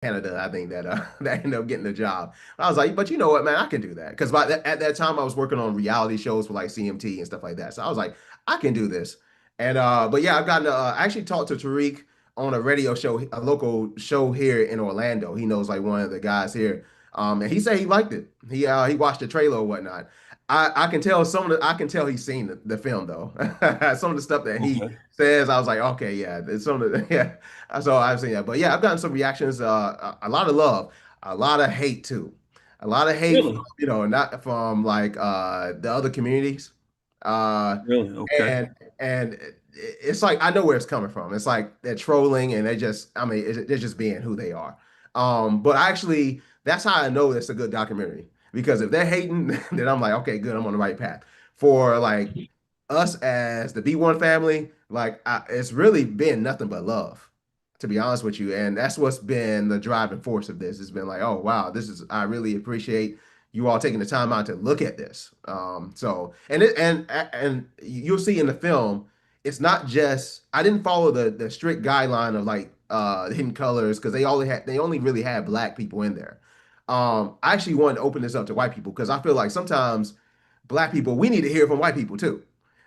Canada, I think that that ended up getting the job. I was like, but you know what, man, I can do that because at that time I was working on reality shows for like CMT and stuff like that. So I was like, I can do this. And but yeah, I've gotten to I actually talked to Tariq on a radio show, a local show here in Orlando. He knows like one of the guys here. And he said he liked it. He watched the trailer or whatnot. I can tell I can tell he's seen the film though. Some of the stuff that he Okay. says, I was like, okay, yeah, it's some of the yeah. So I've seen that. But yeah, I've gotten some reactions, a lot of love, a lot of hate too. A lot of hate from, Really? not from like the other communities. Uh Really? Okay. and it's like I know where it's coming from. It's like they're trolling and they're just being who they are. But actually that's how I know it's a good documentary. Because if they're hating, then I'm like, okay, good, I'm on the right path. For like us as the B1 family, like it's really been nothing but love, to be honest with you. And that's what's been the driving force of this. It's been like, oh wow, I really appreciate you all taking the time out to look at this. So and you'll see in the film, it's not just I didn't follow the strict guideline of like hidden colors because they only really had black people in there. I actually wanted to open this up to white people because I feel like sometimes black people, we need to hear from white people too.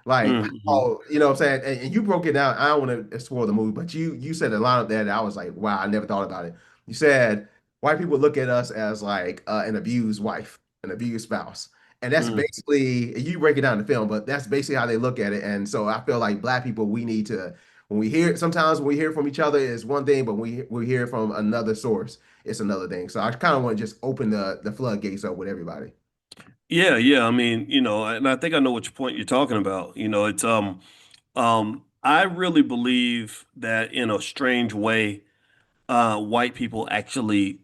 Like, Hmm. oh, you know what I'm saying? And you broke it down. I don't want to spoil the movie, but you said a line of that I was like, wow, I never thought about it. You said white people look at us as like an abused wife, an abused spouse. And that's Hmm. basically, you break it down in the film, but that's basically how they look at it. And so I feel like black people, we need to, sometimes when we hear from each other is one thing, but we hear from another source, it's another thing. So I kind of want to just open the floodgates up with everybody. Yeah, yeah. I mean, and I think I know which point you're talking about. It's I really believe that in a strange way, white people actually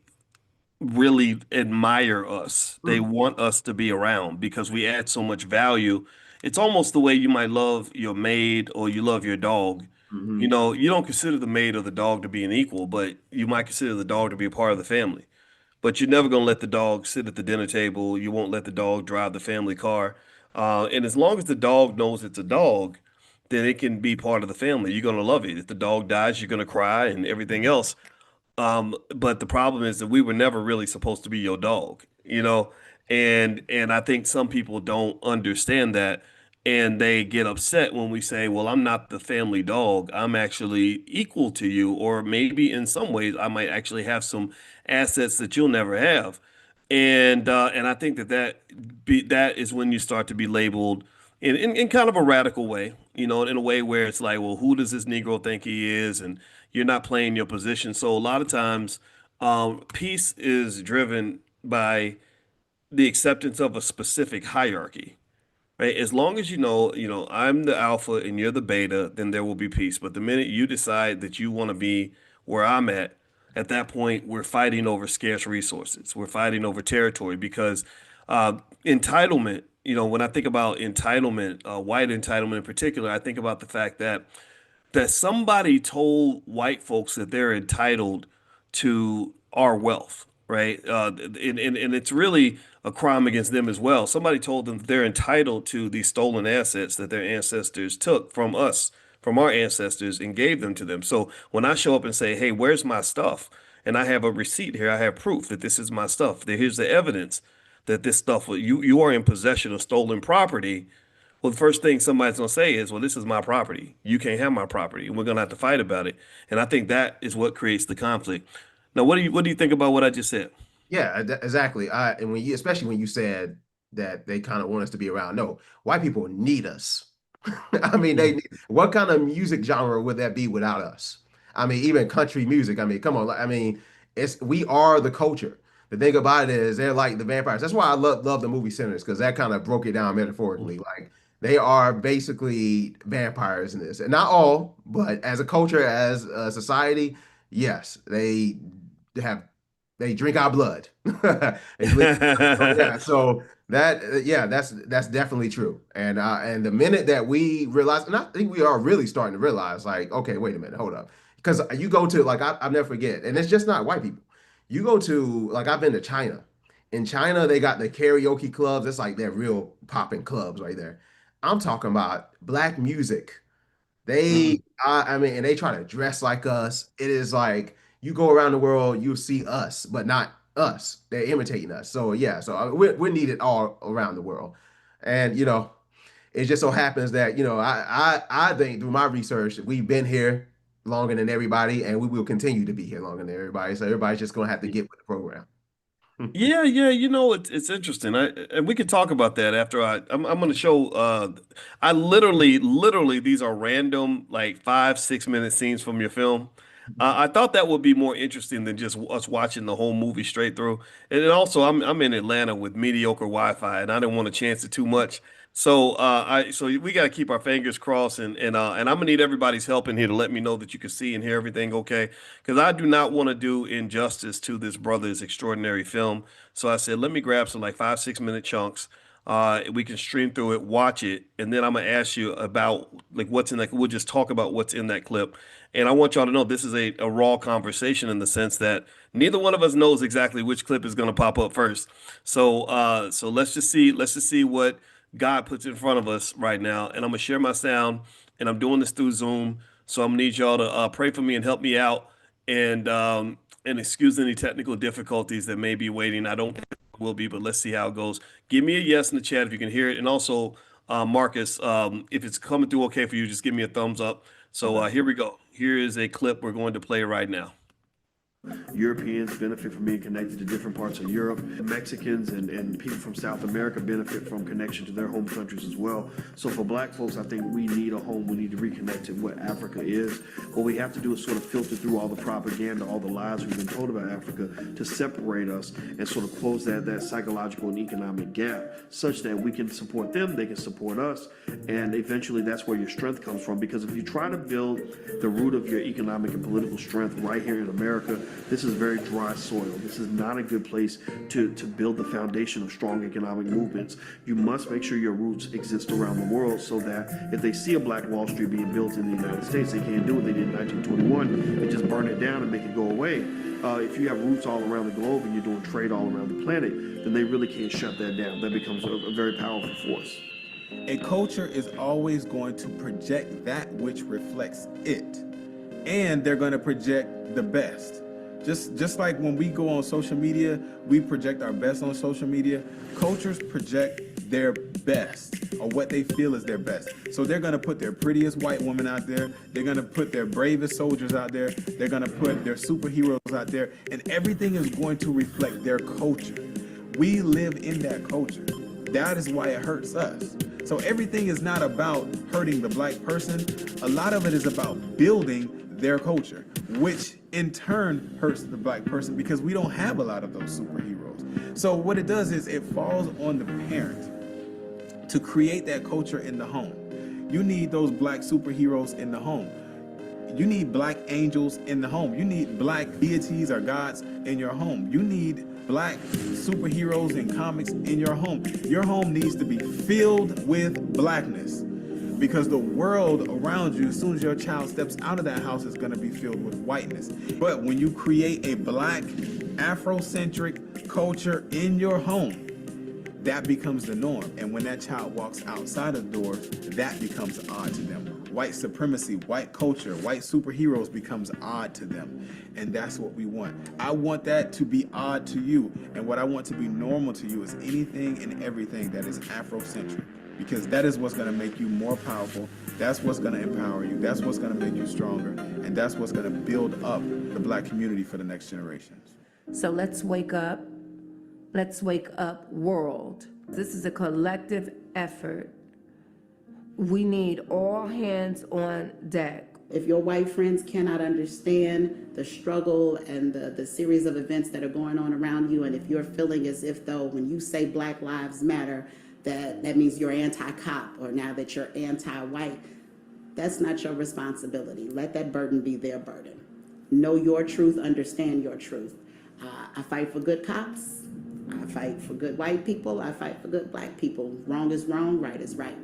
really admire us. They Mm, want us to be around because we add so much value. It's almost the way you might love your maid or you love your dog. mhm. You don't consider the maid or the dog to be an equal, but you might consider the dog to be a part of the family. But you're never going to let the dog sit at the dinner table. You won't let the dog drive the family car. And as long as the dog knows it's a dog, then it can be part of the family. You're going to love it. If the dog dies, you're going to cry and everything else. But the problem is that we were never really supposed to be your dog. And I think some people don't understand that, and they get upset when we say, "Well, I'm not the family dog. I'm actually equal to you, or maybe in some ways I might actually have some assets that you'll never have." And I think that is when you start to be labeled in kind of a radical way, in a way where it's like, well, who does this Negro think he is? And you're not playing your position. So a lot of times, peace is driven by the acceptance of a specific hierarchy, right? As long as I'm the alpha and you're the beta, then there will be peace. But the minute you decide that you want to be where I'm at that point, we're fighting over scarce resources. We're fighting over territory because entitlement, when I think about entitlement, white entitlement in particular, I think about the fact that somebody told white folks that they're entitled to our wealth, right? And it's really a crime against them as well. Somebody told them that they're entitled to these stolen assets that their ancestors took from us, from our ancestors, and gave them to them. So when I show up and say, "Hey, where's my stuff?" and I have a receipt here, I have proof that this is my stuff. Here's the evidence that this stuff, you are in possession of stolen property. Well, the first thing somebody's gonna say is, "Well, this is my property. You can't have my property, and we're gonna have to fight about it." And I think that is what creates the conflict. Now, what do you think about what I just said? Yeah, exactly. And especially when you said that they kind of want us to be around. No, white people need us. I mean, what kind of music genre would that be without us? I mean, even country music. I mean, come on. I mean, we are the culture. The thing about it is they're like the vampires. That's why I love the movie Sinners because that kind of broke it down metaphorically. Like they are basically vampires in this, and not all, but as a culture, as a society, yes, have they drink our blood. They bleed. So, yeah, so yeah, that's definitely true. And the minute that we realize, and I think we are really starting to realize, like, okay, wait a minute, hold up, because you go to like I'll never forget, and it's just not white people. You go to like I've been to China. In China, they got the karaoke clubs. It's like they're real popping clubs right there. I'm talking about black music. Mhm. I mean, and they try to dress like us. It is like you go around the world, you'll see us, but not us. They're imitating us. So yeah, so we're needed all around the world. And it just so happens that I think through my research we've been here longer than everybody, and we will continue to be here longer than everybody. So everybody's just gonna have to get with the program. Yeah, yeah, it's interesting. And we could talk about that after I'm gonna show I literally these are random like 5, 6 minute scenes from your film. I thought that would be more interesting than just us watching the whole movie straight through. And then also I'm in Atlanta with mediocre Wi-Fi and I didn't want to chance it too much. So we got to keep our fingers crossed and I'm gonna need everybody's help in here to let me know that you can see and hear everything okay, because I do not want to do injustice to this brother's extraordinary film. So I said, let me grab some like 5, 6 minute chunks. We can stream through it, watch it, and then I'm gonna ask you about like what's in that. We'll just talk about what's in that clip. And I want y'all to know this is a raw conversation in the sense that neither one of us knows exactly which clip is gonna pop up first. So let's just see what God puts in front of us right now. And I'm gonna share my sound, and I'm doing this through Zoom. So I'm gonna need y'all to pray for me and help me out, and excuse any technical difficulties that may be waiting. I don't think it will be, but let's see how it goes. Give me a yes in the chat if you can hear it, and also Marcus, if it's coming through okay for you, just give me a thumbs up. So Okay. here we go. Here is a clip we're going to play right now. Europeans benefit from being connected to different parts of Europe. Mexicans and people from South America benefit from connection to their home countries as well. So for black folks, I think we need a home. We need to reconnect to what Africa is. What we have to do is sort of filter through all the propaganda, all the lies we've been told about Africa to separate us and sort of close that psychological and economic gap such that we can support them, they can support us, and eventually that's where your strength comes from. Because if you try to build the root of your economic and political strength right here in America, this is very dry soil. This is not a good place to build the foundation of strong economic movements. You must make sure your roots exist around the world so that if they see a Black Wall Street being built in the United States, they can't do what they did in 1921 and just burn it down and make it go away. If you have roots all around the globe and you're doing trade all around the planet, then they really can't shut that down. That becomes a very powerful force. A culture is always going to project that which reflects it, and they're going to project the best. Just like when we go on social media, we project our best on social media. Cultures project their best, or what they feel is their best. So they're going to put their prettiest white woman out there. They're going to put their bravest soldiers out there. They're going to put their superheroes out there, and everything is going to reflect their culture. We live in that culture. That is why it hurts us. So everything is not about hurting the black person. A lot of it is about building their culture, which in turn hurts the black person because we don't have a lot of those superheroes. So what it does is it falls on the parent to create that culture in the home. You need those black superheroes in the home. You need black angels in the home. You need black deities or gods in your home. You need black superheroes and comics in your home. Your home needs to be filled with blackness, because the world around you, as soon as your child steps out of that house, is going to be filled with whiteness. But when you create a black, Afrocentric culture in your home, that becomes the norm. And when that child walks outside of the door, that becomes odd to them. White supremacy, white culture, white superheroes becomes odd to them. And that's what we want. I want that to be odd to you. And what I want to be normal to you is anything and everything that is Afrocentric. Because that is what's going to make you more powerful. That's what's going to empower you. That's what's going to make you stronger. And that's what's going to build up the black community for the next generations. So let's wake up. Let's wake up, world. This is a collective effort. We need all hands on deck. If your white friends cannot understand the struggle and the series of events that are going on around you, and if you're feeling as if though when you say Black Lives Matter, that means you're anti-cop, or now that you're anti-white, that's not your responsibility. Let that burden be their burden. Know your truth, understand your truth. I fight for good cops. I fight for good white people. I fight for good black people. Wrong is wrong, right is right.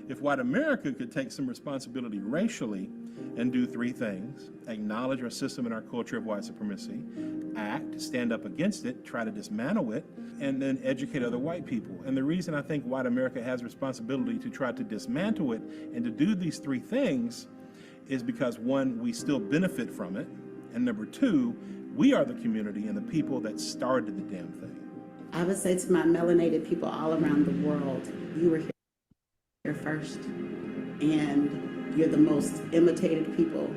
If white America could take some responsibility racially and do three things: acknowledge our system and our culture of white supremacy, act, stand up against it, try to dismantle it, and then educate other white people. And the reason I think white America has responsibility to try to dismantle it and to do these three things is because, one, we still benefit from it. And number two, we are the community and the people that started the damn thing. I would say to my melanated people all around the world, you were here first, and you're the most imitated people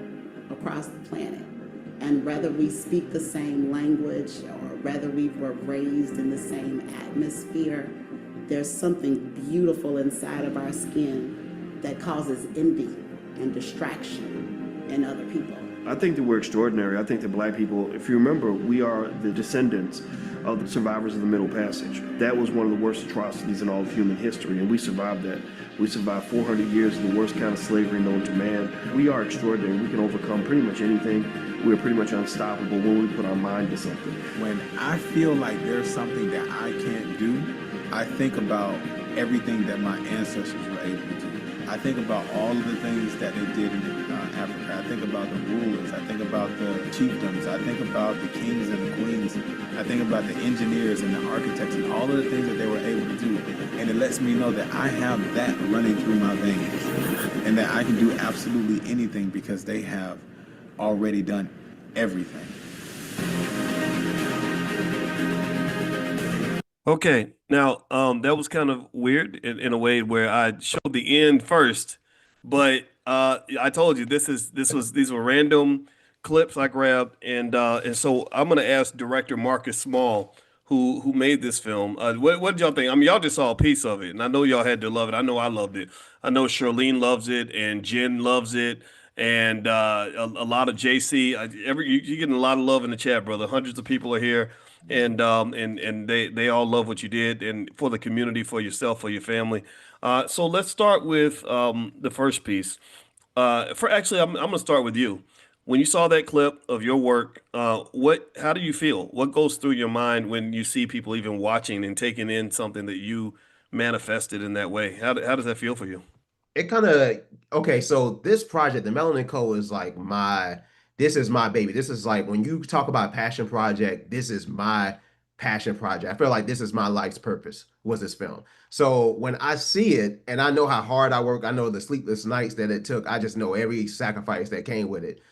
across the planet. And whether we speak the same language or whether we were raised in the same atmosphere, there's something beautiful inside of our skin that causes envy and distraction in other people. I think that we're extraordinary. I think that black people, if you remember, we are the descendants of the survivors of the Middle Passage. That was one of the worst atrocities in all of human history, and we survived that. We survived 400 years of the worst kind of slavery known to man. We are extraordinary. We can overcome pretty much anything. We're pretty much unstoppable when we put our mind to something. When I feel like there's something that I can't do, I think about everything that my ancestors were able to do. I think about all of the things that they did in Africa. I think about the rulers. I think about the chiefdoms. I think about the kings and the queens. I think about the engineers and the architects and all of the things that they were able to do. And it lets me know that I have that running through my veins and that I can do absolutely anything because they have already done everything. Okay, now that was kind of weird in a way where I showed the end first, but I told you these were random clips I grabbed, and so I'm gonna ask director Marcus Small, who made this film. What did y'all think? I mean, y'all just saw a piece of it, and I know y'all had to love it. I know I loved it. I know Charlene loves it, and Jen loves it, and a lot of JC. You're getting a lot of love in the chat, brother. Hundreds of people are here. And they all love what you did and for the community, for yourself, for your family. So let's start with the first piece. I'm gonna start with you. When you saw that clip of your work, how do you feel? What goes through your mind when you see people even watching and taking in something that you manifested in that way? How does that feel for you? It kind of okay. So this project, the Melanin Co, is like this is my baby. This is like when you talk about passion project, this is my passion project. I feel like this is my life's purpose was this film. So when I see it and I know how hard I work, I know the sleepless nights that it took, I just know every sacrifice that came with it.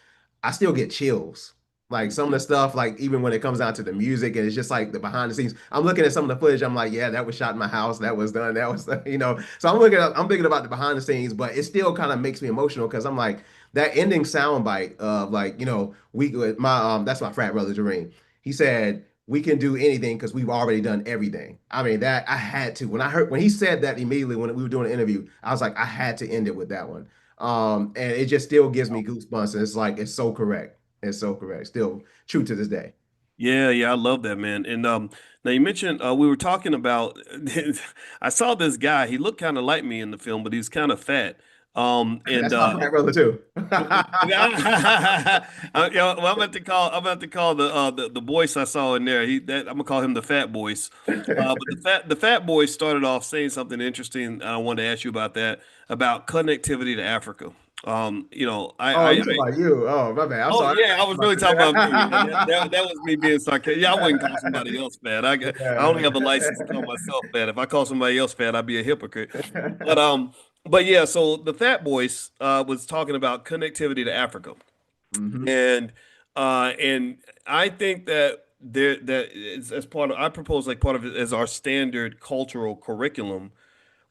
I still get chills. Like some of the stuff, like even when it comes down to the music and it's just like the behind the scenes, I'm looking at some of the footage. I'm like, yeah, that was shot in my house. That was done. That was, you know, so I'm thinking about the behind the scenes, but it still kind of makes me emotional because I'm like that ending sound bite of like, you know, that's my frat brother, Jareen. He said, we can do anything because we've already done everything. I mean, that I had to, when he said that immediately when we were doing an interview, I was like, I had to end it with that one. And it just still gives me goosebumps. And it's like, it's so correct. It's so correct. Still true to this day. Yeah, I love that, man. And now you mentioned we were talking about. I saw this guy. He looked kind of like me in the film, but he was kind of fat. And That's my frat brother too. well, I'm about to call the Boyce I saw in there. I'm gonna call him the Fat Boyce. But the Fat Boyce started off saying something interesting. And I wanted to ask you about that, about connectivity to Africa. You know, You talking about you? Oh, my bad. I'm Oh sorry. yeah, I was really talking about me. That was me being sarcastic. Yeah, I wouldn't call somebody else fat. I only have a license to call myself fat. If I call somebody else fat, I'd be a hypocrite. But yeah. So the Fat Boys was talking about connectivity to Africa, Mhm. and I think that as part of I propose like part of it as our standard cultural curriculum.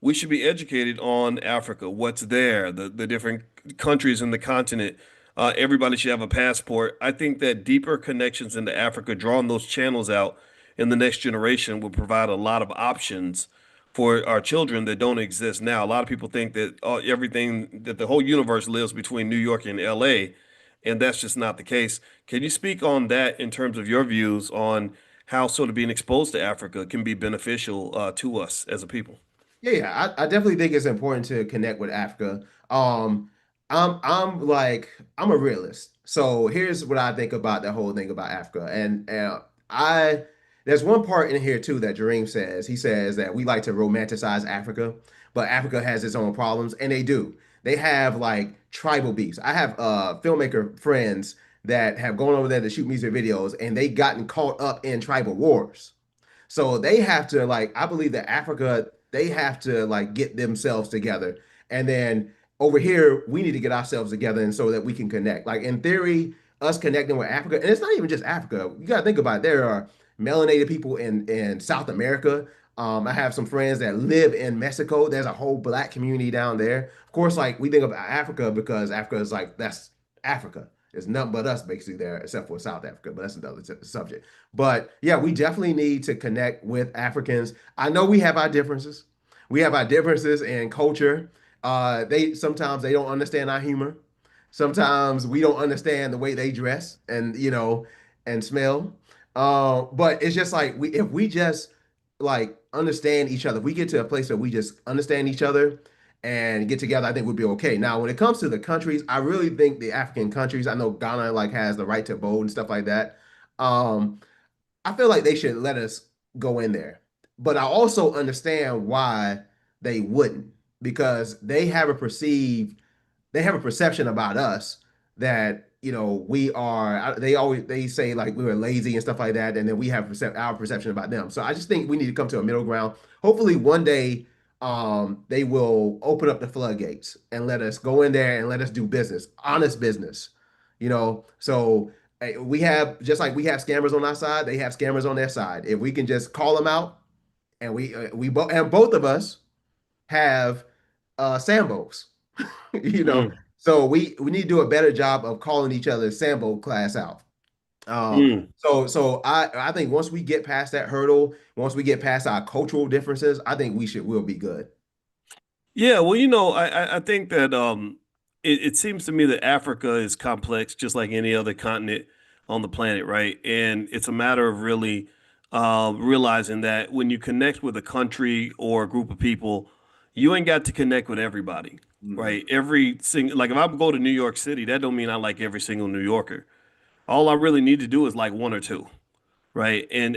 We should be educated on Africa, what's there, the different countries in the continent. Everybody should have a passport. I think that deeper connections into Africa, drawing those channels out in the next generation, will provide a lot of options for our children that don't exist now. A lot of people think that everything, that the whole universe lives between New York and LA, and that's just not the case. Can you speak on that in terms of your views on how sort of being exposed to Africa can be beneficial to us as a people? Yeah, I definitely think it's important to connect with Africa. I'm a realist. So here's what I think about the whole thing about Africa. And I there's one part in here too that Jareem says. He says that we like to romanticize Africa, but Africa has its own problems, and they do. They have like tribal beefs. I have filmmaker friends that have gone over there to shoot music videos, and they gotten caught up in tribal wars. So they have to like, I believe that Africa, they have to like get themselves together. And then over here, we need to get ourselves together and so that we can connect. Like in theory, us connecting with Africa, and it's not even just Africa. You got to think about it. There are melanated people in South America. I have some friends that live in Mexico. There's a whole black community down there. Of course, like we think about Africa because Africa is like that's Africa. There's nothing but us basically there, except for South Africa, but that's another subject. But yeah, we definitely need to connect with Africans. I know we have our differences. We have our differences in culture. They sometimes they don't understand our humor. Sometimes we don't understand the way they dress and and smell. But it's just like we if we just like understand each other, if we get to a place where we just understand each other and get together, I think we'll be okay. Now, when it comes to the countries, I really think the African countries, I know Ghana like has the right to vote and stuff like that. Um, I feel like they should let us go in there. But I also understand why they wouldn't, because they have a perception about us that we are they say like we were lazy and stuff like that, and then we have our perception about them. So I just think we need to come to a middle ground. Hopefully one day they will open up the floodgates and let us go in there and let us do business, honest business. So we have, just like we have scammers on our side, they have scammers on their side. If we can just call them out, and both of us have Sambos. you know. Mm, So we need to do a better job of calling each other Sambo class out. mm. So I think once we get past that hurdle, once we get past our cultural differences, I think we'll be good. Yeah, well, I think that it seems to me that Africa is complex, just like any other continent on the planet, right? And it's a matter of really realizing that when you connect with a country or a group of people, you ain't got to connect with everybody, Mhm. right? Every single, like if I go to New York City, that don't mean I like every single New Yorker. All I really need to do is like one or two, right? And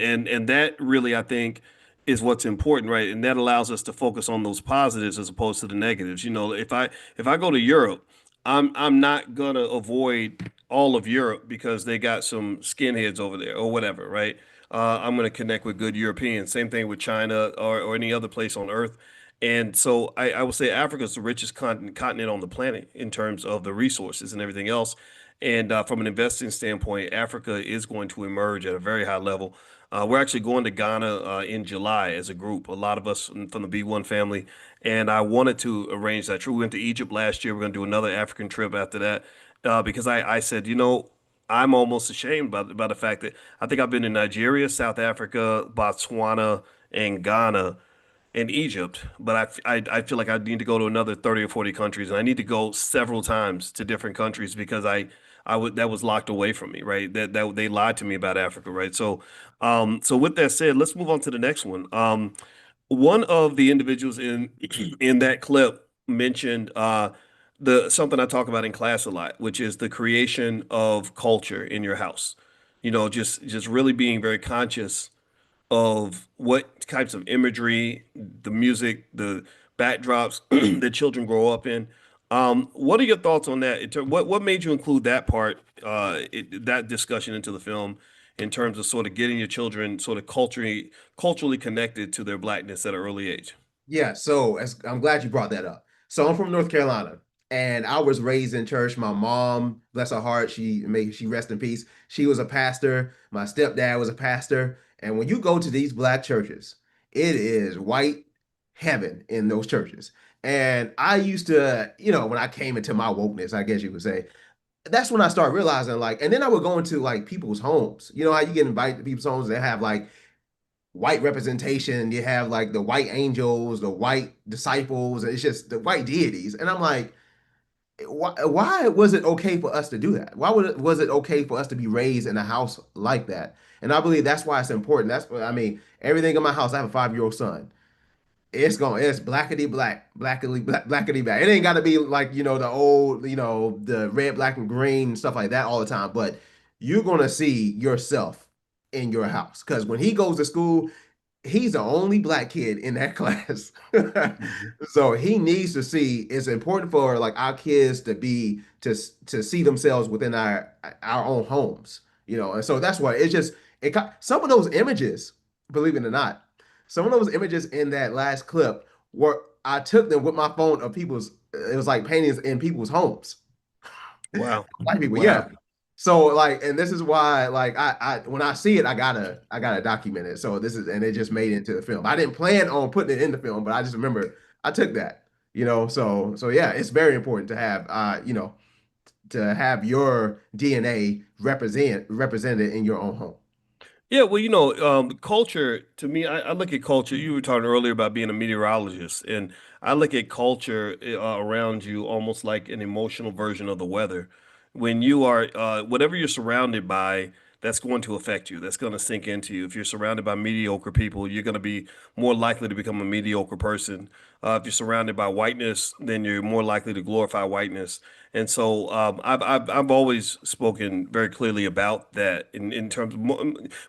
that really I think is what's important, right? And that allows us to focus on those positives as opposed to the negatives. If I go to Europe, I'm not gonna avoid all of Europe because they got some skinheads over there or whatever, right? I'm gonna connect with good Europeans. Same thing with China or any other place on earth. And so I would say Africa is the richest continent on the planet in terms of the resources and everything else. And from an investing standpoint, Africa is going to emerge at a very high level. We're actually going to Ghana in July as a group, a lot of us from the B1 family. And I wanted to arrange that trip. We went to Egypt last year. We're going to do another African trip after that because I said, I'm almost ashamed about the fact that I think I've been in Nigeria, South Africa, Botswana, and Ghana and Egypt, but I feel like I need to go to another 30 or 40 countries, and I need to go several times to different countries because I would that was locked away from me, right? That they lied to me about Africa, right? So with that said, let's move on to the next one. One of the individuals in in that clip mentioned the something I talk about in class a lot, which is the creation of culture in your house. Just really being very conscious of what types of imagery, the music, the backdrops that children grow up in. What are your thoughts on that? What made you include that part, that discussion into the film in terms of sort of getting your children sort of culturally connected to their blackness at an early age? Yeah, so I'm glad you brought that up. So I'm from North Carolina, and I was raised in church. My mom, bless her heart, she rest in peace. She was a pastor. My stepdad was a pastor. And when you go to these black churches, it is white heaven in those churches. And I used to, when I came into my wokeness, I guess you would say, that's when I started realizing like, and then I would go into like people's homes. You know how you get invited to people's homes, they have like white representation. You have like the white angels, the white disciples, and it's just the white deities. And I'm like, why was it okay for us to do that? Was it okay for us to be raised in a house like that? And I believe that's why it's important. That's what I mean. Everything in my house, I have a 5-year-old son. It's blackety black, blackety black, blackety black. It ain't got to be like, the old, the red, black, and green, stuff like that all the time. But you're going to see yourself in your house. Because when he goes to school, he's the only black kid in that class. Mhm. So he needs to see it's important for like our kids to see themselves within our own homes, And so that's why some of those images, believe it or not, some of those images in that last clip were I took them with my phone of people's it was like paintings in people's homes. Wow. White people, yeah. Wow. So like, and this is why, like, I when I see it, I gotta document it. So this is, and it just made it into the film. I didn't plan on putting it in the film, but I just remember I took that, so yeah, it's very important to have, to have your DNA represented in your own home. Yeah, well, culture to me, I look at culture. You were talking earlier about being a meteorologist, and I look at culture around you almost like an emotional version of the weather. When you are, whatever you're surrounded by, that's going to affect you. That's going to sink into you. If you're surrounded by mediocre people, you're going to be more likely to become a mediocre person. If you're surrounded by whiteness, then you're more likely to glorify whiteness. And so I've always spoken very clearly about that in terms of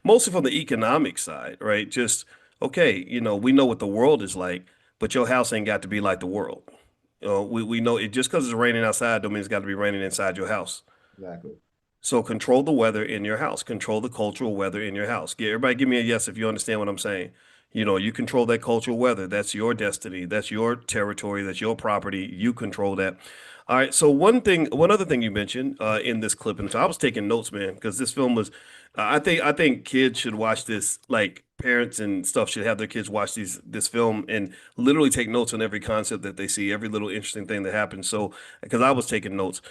mostly from the economic side, right? Just okay, we know what the world is like, but your house ain't got to be like the world. We know it just because it's raining outside don't mean it's got to be raining inside your house. Exactly. So control the weather in your house. Control the cultural weather in your house. Everybody give me a yes if you understand what I'm saying. You control that cultural weather. That's your destiny. That's your territory. That's your property. You control that. All right. So one other thing you mentioned in this clip, and so I was taking notes, man, because this film was. I think kids should watch this. Like parents and stuff should have their kids watch this film and literally take notes on every concept that they see, every little interesting thing that happens. So because I was taking notes.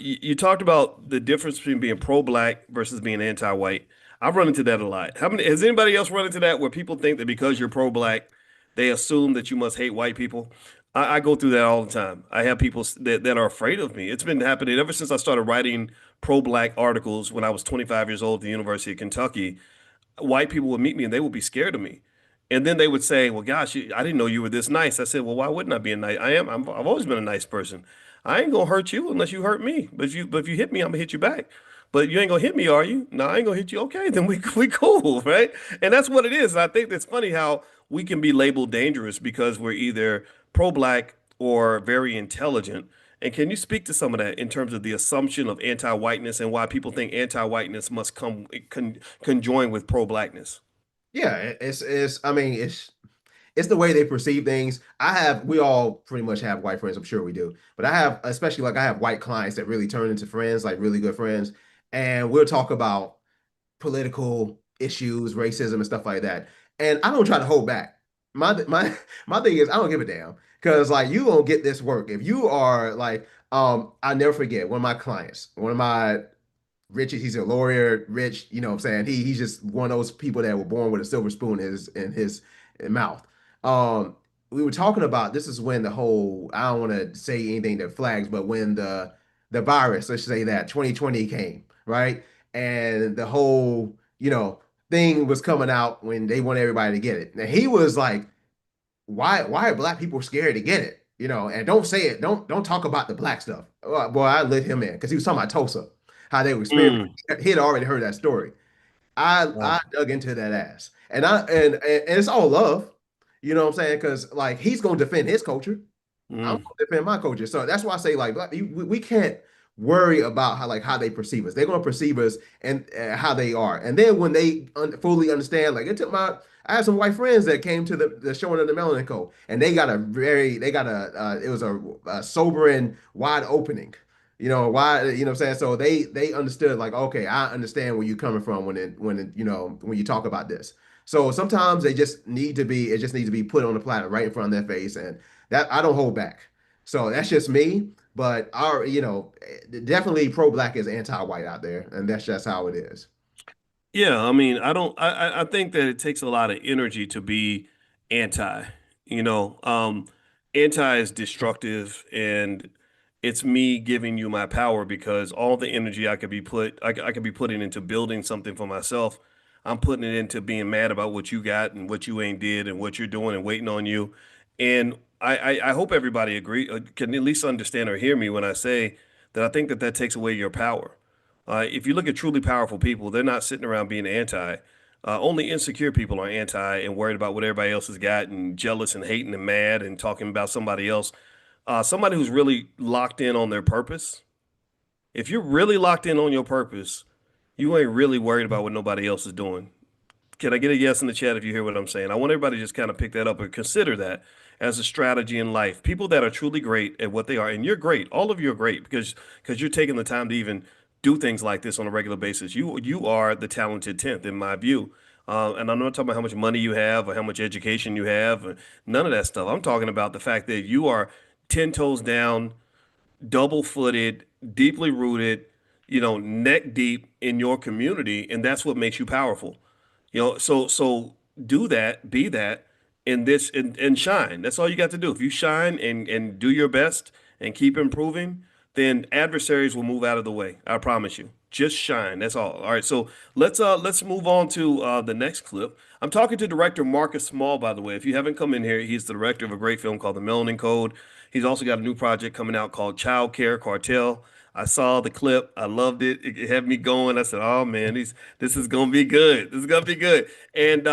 You talked about the difference between being pro-black versus being anti-white. I've run into that a lot. Has anybody else run into that where people think that because you're pro-black, they assume that you must hate white people? I go through that all the time. I have people that are afraid of me. It's been happening ever since I started writing pro-black articles when I was 25 years old at the University of Kentucky. White people would meet me and they would be scared of me. And then they would say, "Well, gosh, I didn't know you were this nice." I said, "Well, why wouldn't I be a nice? I've always been a nice person. I ain't gonna hurt you unless you hurt me. But if you hit me, I'm gonna hit you back. But you ain't gonna hit me, are you? No, I ain't gonna hit you. Okay, then we cool, right? And that's what it is. And I think that's funny how we can be labeled dangerous because we're either pro-black or very intelligent. And can you speak to some of that in terms of the assumption of anti-whiteness and why people think anti-whiteness must conjoin with pro-blackness? Yeah, it's I mean, it's the way they perceive things. We all pretty much have white friends, I'm sure we do. But I have, especially like I have white clients that really turn into friends, like really good friends. And we'll talk about political issues, racism and stuff like that. And I don't try to hold back. My thing is I don't give a damn. Cause like you won't get this work. If you are like, I never forget one of my clients, one of my Rich, he's a lawyer, rich, you know what I'm saying? He's just one of those people that were born with a silver spoon in his mouth. Um, we were talking about this is when the whole, I don't want to say anything that flags, but when the virus, let's say that 2020 came, right? And the whole, thing was coming out when they want everybody to get it. Now he was like, why are black people scared to get it? And don't say it, don't talk about the black stuff. Boy, I let him in because he was talking about Tulsa, how they were experimenting. Mm, He had already heard that story. I wow. dug into that ass, and it's all love, you know what I'm saying? Because like he's gonna defend his culture, I'm Mm, gonna defend my culture. So that's why I say like we can't worry about how they perceive us. They're gonna perceive us and how they are, and then when they fully understand, like it took my. I have some white friends that came to the showing of the Melanin Code, and it was a sobering wide opening. Why, what I'm saying? So they understood like, okay, I understand where you're coming from when you talk about this. So sometimes it just needs to be put on the platter right in front of their face, and that I don't hold back. So that's just me. But definitely pro-black is anti-white out there, and that's just how it is. yeah, I mean, I don't. I think that it takes a lot of energy to be anti. You know, um, Anti is destructive, and it's me giving you my power because all the energy I could be putting into building something for myself. I'm putting it into being mad about what you got and what you ain't did and what you're doing and waiting on you. And I hope everybody can at least understand or hear me when I say that I think that that takes away your power. If you look at truly powerful people, they're not sitting around being anti. Only insecure people are anti and worried about what everybody else has got and jealous and hating and mad and talking about somebody else. Somebody who's really locked in on their purpose. If you're really locked in on your purpose, you ain't really worried about what nobody else is doing. Can I get a yes in the chat if you hear what I'm saying? I want everybody to just kind of pick that up or consider that as a strategy in life. People that are truly great at what they are, and you're great. All of you are great because you're taking the time to even do things like this on a regular basis. You are the talented 10th in my view. And I'm not talking about how much money you have or how much education you have, or none of that stuff. I'm talking about the fact that you are 10 toes down, double-footed, deeply rooted, neck deep in your community, and that's what makes you powerful. So do that, be that, and shine. That's all you got to do. If you shine and do your best and keep improving, then adversaries will move out of the way. I promise you. Just shine. That's all. All right. So let's move on to the next clip. I'm talking to director Marcus Small, by the way. If you haven't come in here, he's the director of a great film called The Melanin Code. He's also got a new project coming out called Child Care Cartel. I saw the clip. I loved it. It had me going. I said, "Oh man, this is gonna be good. This is gonna be good." And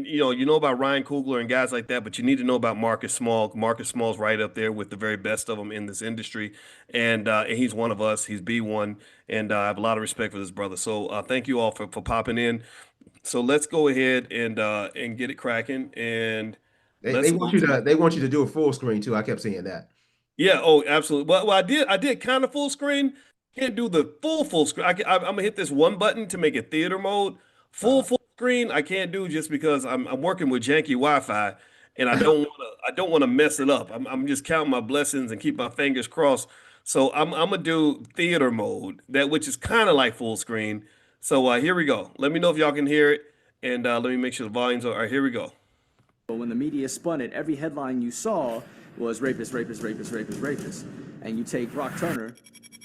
you know about Ryan Coogler and guys like that, but you need to know about Marcus Small. Marcus Small's right up there with the very best of them in this industry, and he's one of us. He's B1, and I have a lot of respect for this brother. So thank you all for popping in. So let's go ahead and get it cracking. And They want you to do a full screen too. I kept seeing that. yeah, oh, absolutely. Well, I did kind of full screen. Can't do the full screen. I'm gonna hit this one button to make it theater mode. Full screen, I can't do just because I'm working with janky Wi-Fi, and I don't want to mess it up. I'm just counting my blessings and keep my fingers crossed. So I'm gonna do theater mode, which is kind of like full screen. So here we go. Let me know if y'all can hear it, and let me make sure the volumes are. All right, here we go. But when the media spun it, every headline you saw was rapist, rapist, rapist, rapist, rapist. And you take Brock Turner,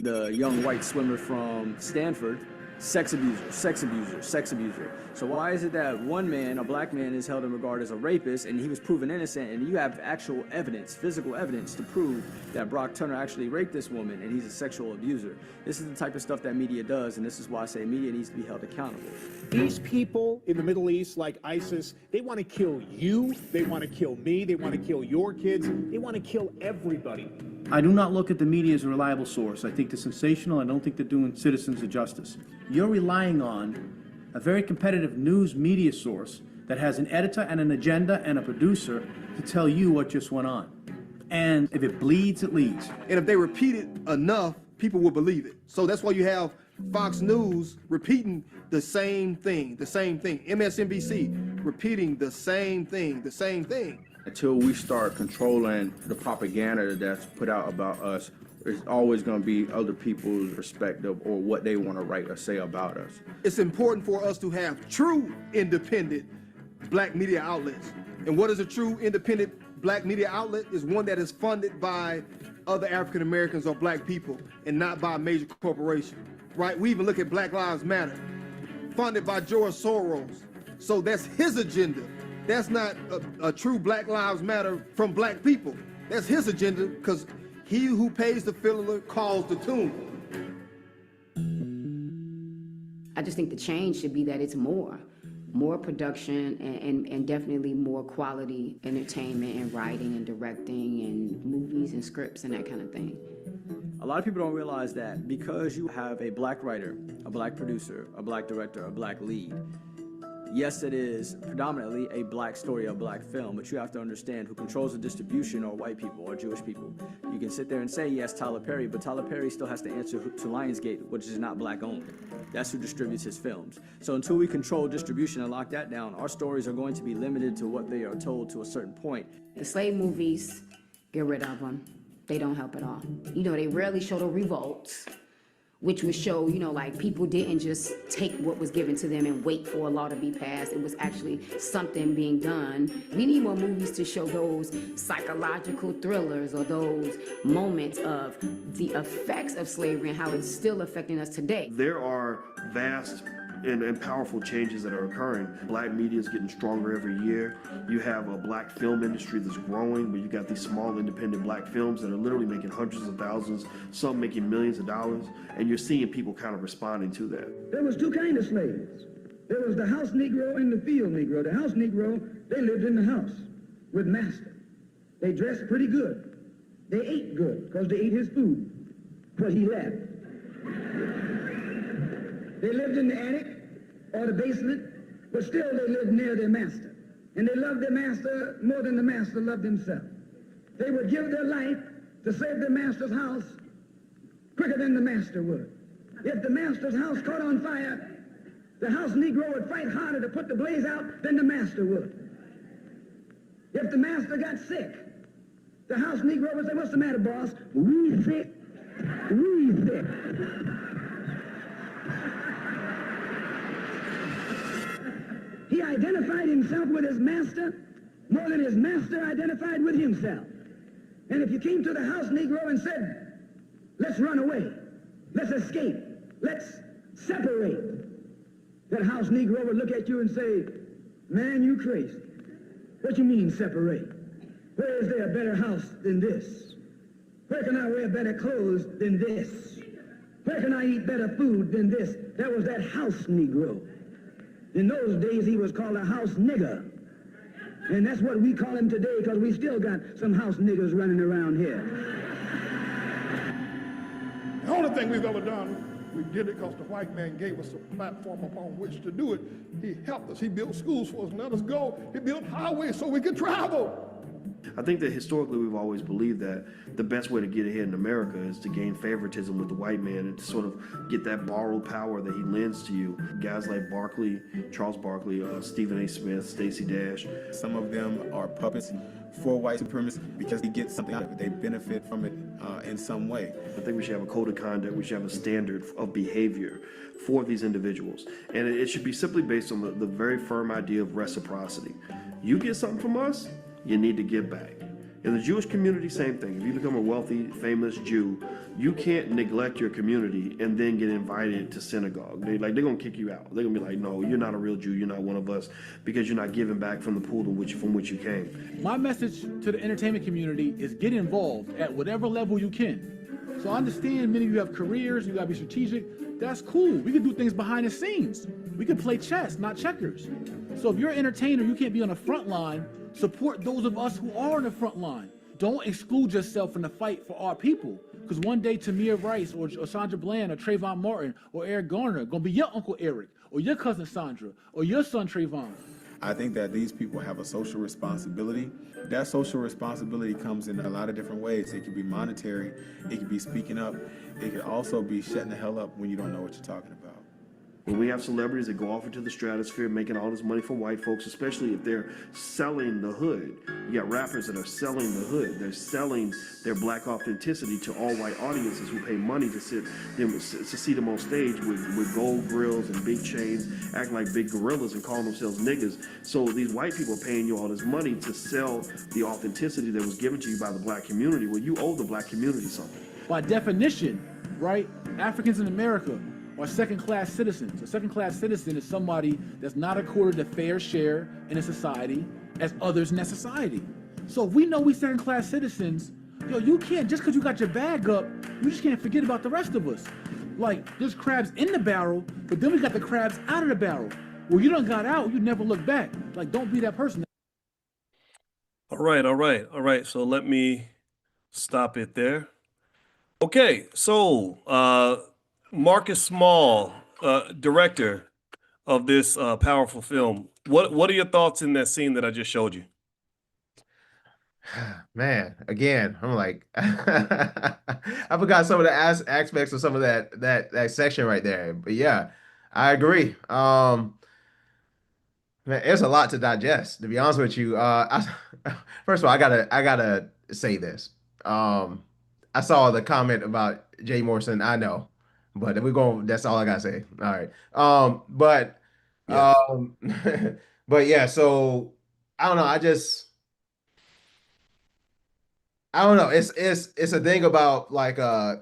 the young white swimmer from Stanford, sex abuser, sex abuser, sex abuser. So why is it that one man, a black man, is held in regard as a rapist and he was proven innocent, and you have actual evidence, physical evidence to prove that Brock Turner actually raped this woman and he's a sexual abuser? This is the type of stuff that media does, and this is why I say media needs to be held accountable. These people in the Middle East, like ISIS, they want to kill you, they want to kill me, they want to kill your kids, they want to kill everybody. I do not look at the media as a reliable source. I think they're sensational. I don't think they're doing citizens a justice. You're relying on a very competitive news media source that has an editor and an agenda and a producer to tell you what just went on. And if it bleeds, it leads. And if they repeat it enough, people will believe it. So that's why you have Fox News repeating the same thing, MSNBC repeating the same thing. Until we start controlling the propaganda that's put out about us, it's always going to be other people's perspective or what they want to write or say about us. It's important for us to have true independent black media outlets. And what is a true independent black media outlet? Is one that is funded by other African Americans or black people and not by a major corporation, right? We even look at Black Lives Matter, funded by George Soros. So that's his agenda. That's not a true Black Lives Matter from black people. That's his agenda, because he who pays the fiddler calls the tune. I just think the change should be that it's more production and definitely more quality entertainment and writing and directing and movies and scripts and that kind of thing. A lot of people don't realize that because you have a black writer, a black producer, a black director, a black lead, yes, it is predominantly a black story, a black film, but you have to understand who controls the distribution are white people or Jewish people. You can sit there and say, yes, Tyler Perry, but Tyler Perry still has to answer to Lionsgate, which is not black owned. That's who distributes his films. So until we control distribution and lock that down, our stories are going to be limited to what they are told to a certain point. The slave movies, get rid of them. They don't help at all. You know, they rarely show the revolts, which would show, you know, like people didn't just take what was given to them and wait for a law to be passed. It was actually something being done. We need more movies to show those psychological thrillers or those moments of the effects of slavery and how it's still affecting us today. There are vast and powerful changes that are occurring. Black media is getting stronger every year. You have a black film industry that's growing, where you got these small independent black films that are literally making hundreds of thousands, some making millions of dollars, and you're seeing people kind of responding to that. There was two kinds of slaves. There was the house Negro and the field Negro. The house Negro, they lived in the house with master. They dressed pretty good. They ate good because they ate his food, but he left. They lived in the attic or the basement, but still they lived near their master. And they loved their master more than the master loved himself. They would give their life to save their master's house quicker than the master would. If the master's house caught on fire, the house Negro would fight harder to put the blaze out than the master would. If the master got sick, the house Negro would say, "What's the matter, boss? We sick. We sick." He identified himself with his master more than his master identified with himself. And if you came to the house Negro and said, "Let's run away, let's escape, let's separate," that house Negro would look at you and say, "Man, you crazy. What you mean separate? Where is there a better house than this? Where can I wear better clothes than this? Where can I eat better food than this?" That was that house Negro. In those days, he was called a house nigger. And that's what we call him today, because we still got some house niggers running around here. The only thing we've ever done, we did it because the white man gave us a platform upon which to do it. He helped us. He built schools for us and let us go. He built highways so we could travel. I think that historically we've always believed that the best way to get ahead in America is to gain favoritism with the white man and to sort of get that borrowed power that he lends to you. Guys like Barkley, Charles Barkley, Stephen A. Smith, Stacey Dash. Some of them are puppets for white supremacy because they get something out of it. They benefit from it in some way. I think we should have a code of conduct. We should have a standard of behavior for these individuals. And it should be simply based on the very firm idea of reciprocity. You get something from us, you need to give back. In the Jewish community, same thing. If you become a wealthy, famous Jew, you can't neglect your community and then get invited to synagogue. They're gonna kick you out. They're gonna be like, "No, you're not a real Jew. You're not one of us because you're not giving back from the pool from which you came." My message to the entertainment community is get involved at whatever level you can. So I understand many of you have careers, you gotta be strategic. That's cool. We can do things behind the scenes. We can play chess, not checkers. So if you're an entertainer, you can't be on the front line. Support those of us who are on the front line. Don't exclude yourself from the fight for our people. Because one day Tamir Rice or Sandra Bland or Trayvon Martin or Eric Garner gonna be your Uncle Eric or your cousin Sandra or your son Trayvon. I think that these people have a social responsibility. That social responsibility comes in a lot of different ways. It could be monetary, it could be speaking up, it could also be shutting the hell up when you don't know what you're talking about. When we have celebrities that go off into the stratosphere making all this money for white folks, especially if they're selling the hood. You got rappers that are selling the hood. They're selling their black authenticity to all white audiences who pay money to see them on stage with gold grills and big chains, acting like big gorillas and calling themselves niggas. So these white people are paying you all this money to sell the authenticity that was given to you by the black community. Well, you owe the black community something. By definition, right, Africans in America are second-class citizens. A second-class citizen is somebody that's not accorded a fair share in a society as others in that society. So if we know we second-class citizens, you can't, just because you got your bag up, you just can't forget about the rest of us. Like, there's crabs in the barrel, but then we got the crabs out of the barrel. Well, you done got out, you never look back. Like, don't be that person. All right. So let me stop it there. Okay, so Marcus Small, director of this powerful film. What are your thoughts in that scene that I just showed you? Man, again, I'm like, I forgot some of the aspects of some of that section right there. But yeah, I agree. Man, there's a lot to digest, to be honest with you. First of all, I gotta say this. I saw the comment about Jay Morrison. I know. But that's all I gotta say. All right. But yeah, so I don't know. I don't know. It's a thing about like I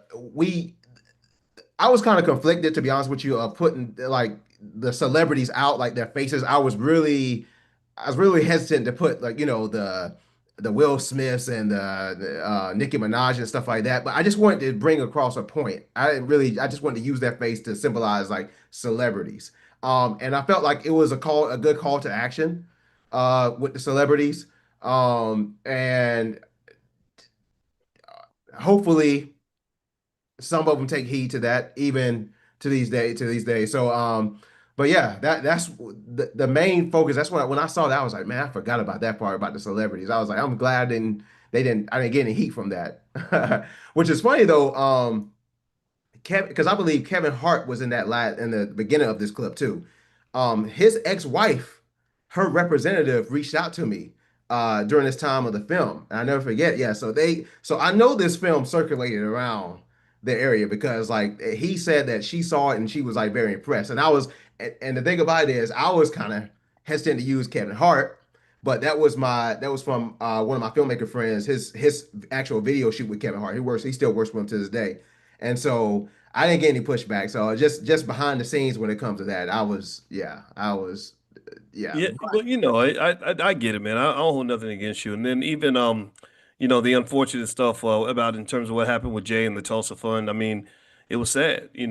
was kind of conflicted, to be honest with you, of putting like the celebrities out, like their faces. I was really hesitant to put like, the Will Smiths and the Nicki Minaj and stuff like that. But I just wanted to bring across a point. I just wanted to use their face to symbolize like celebrities. And I felt like it was a good call to action with the celebrities. And hopefully some of them take heed to that, even to these days. So, but yeah, that's the main focus. That's when I saw that, I was like, man, I forgot about that part about the celebrities. I was like, I'm glad I didn't get any heat from that. Which is funny though. Kevin, because I believe Kevin Hart was in in the beginning of this clip too. His ex-wife, her representative reached out to me during this time of the film. And I never forget. Yeah, so I know this film circulated around the area because like he said that she saw it and she was like very impressed. And the thing about it is I was kind of hesitant to use Kevin Hart, but that was from one of my filmmaker friends, his actual video shoot with Kevin Hart. He still works with him to this day. And so I didn't get any pushback. So just behind the scenes when it comes to that, I was yeah. Yeah, well, I get it, man. I don't hold nothing against you. And then even the unfortunate stuff about in terms of what happened with Jay and the Tulsa Fund. I mean, it was sad. I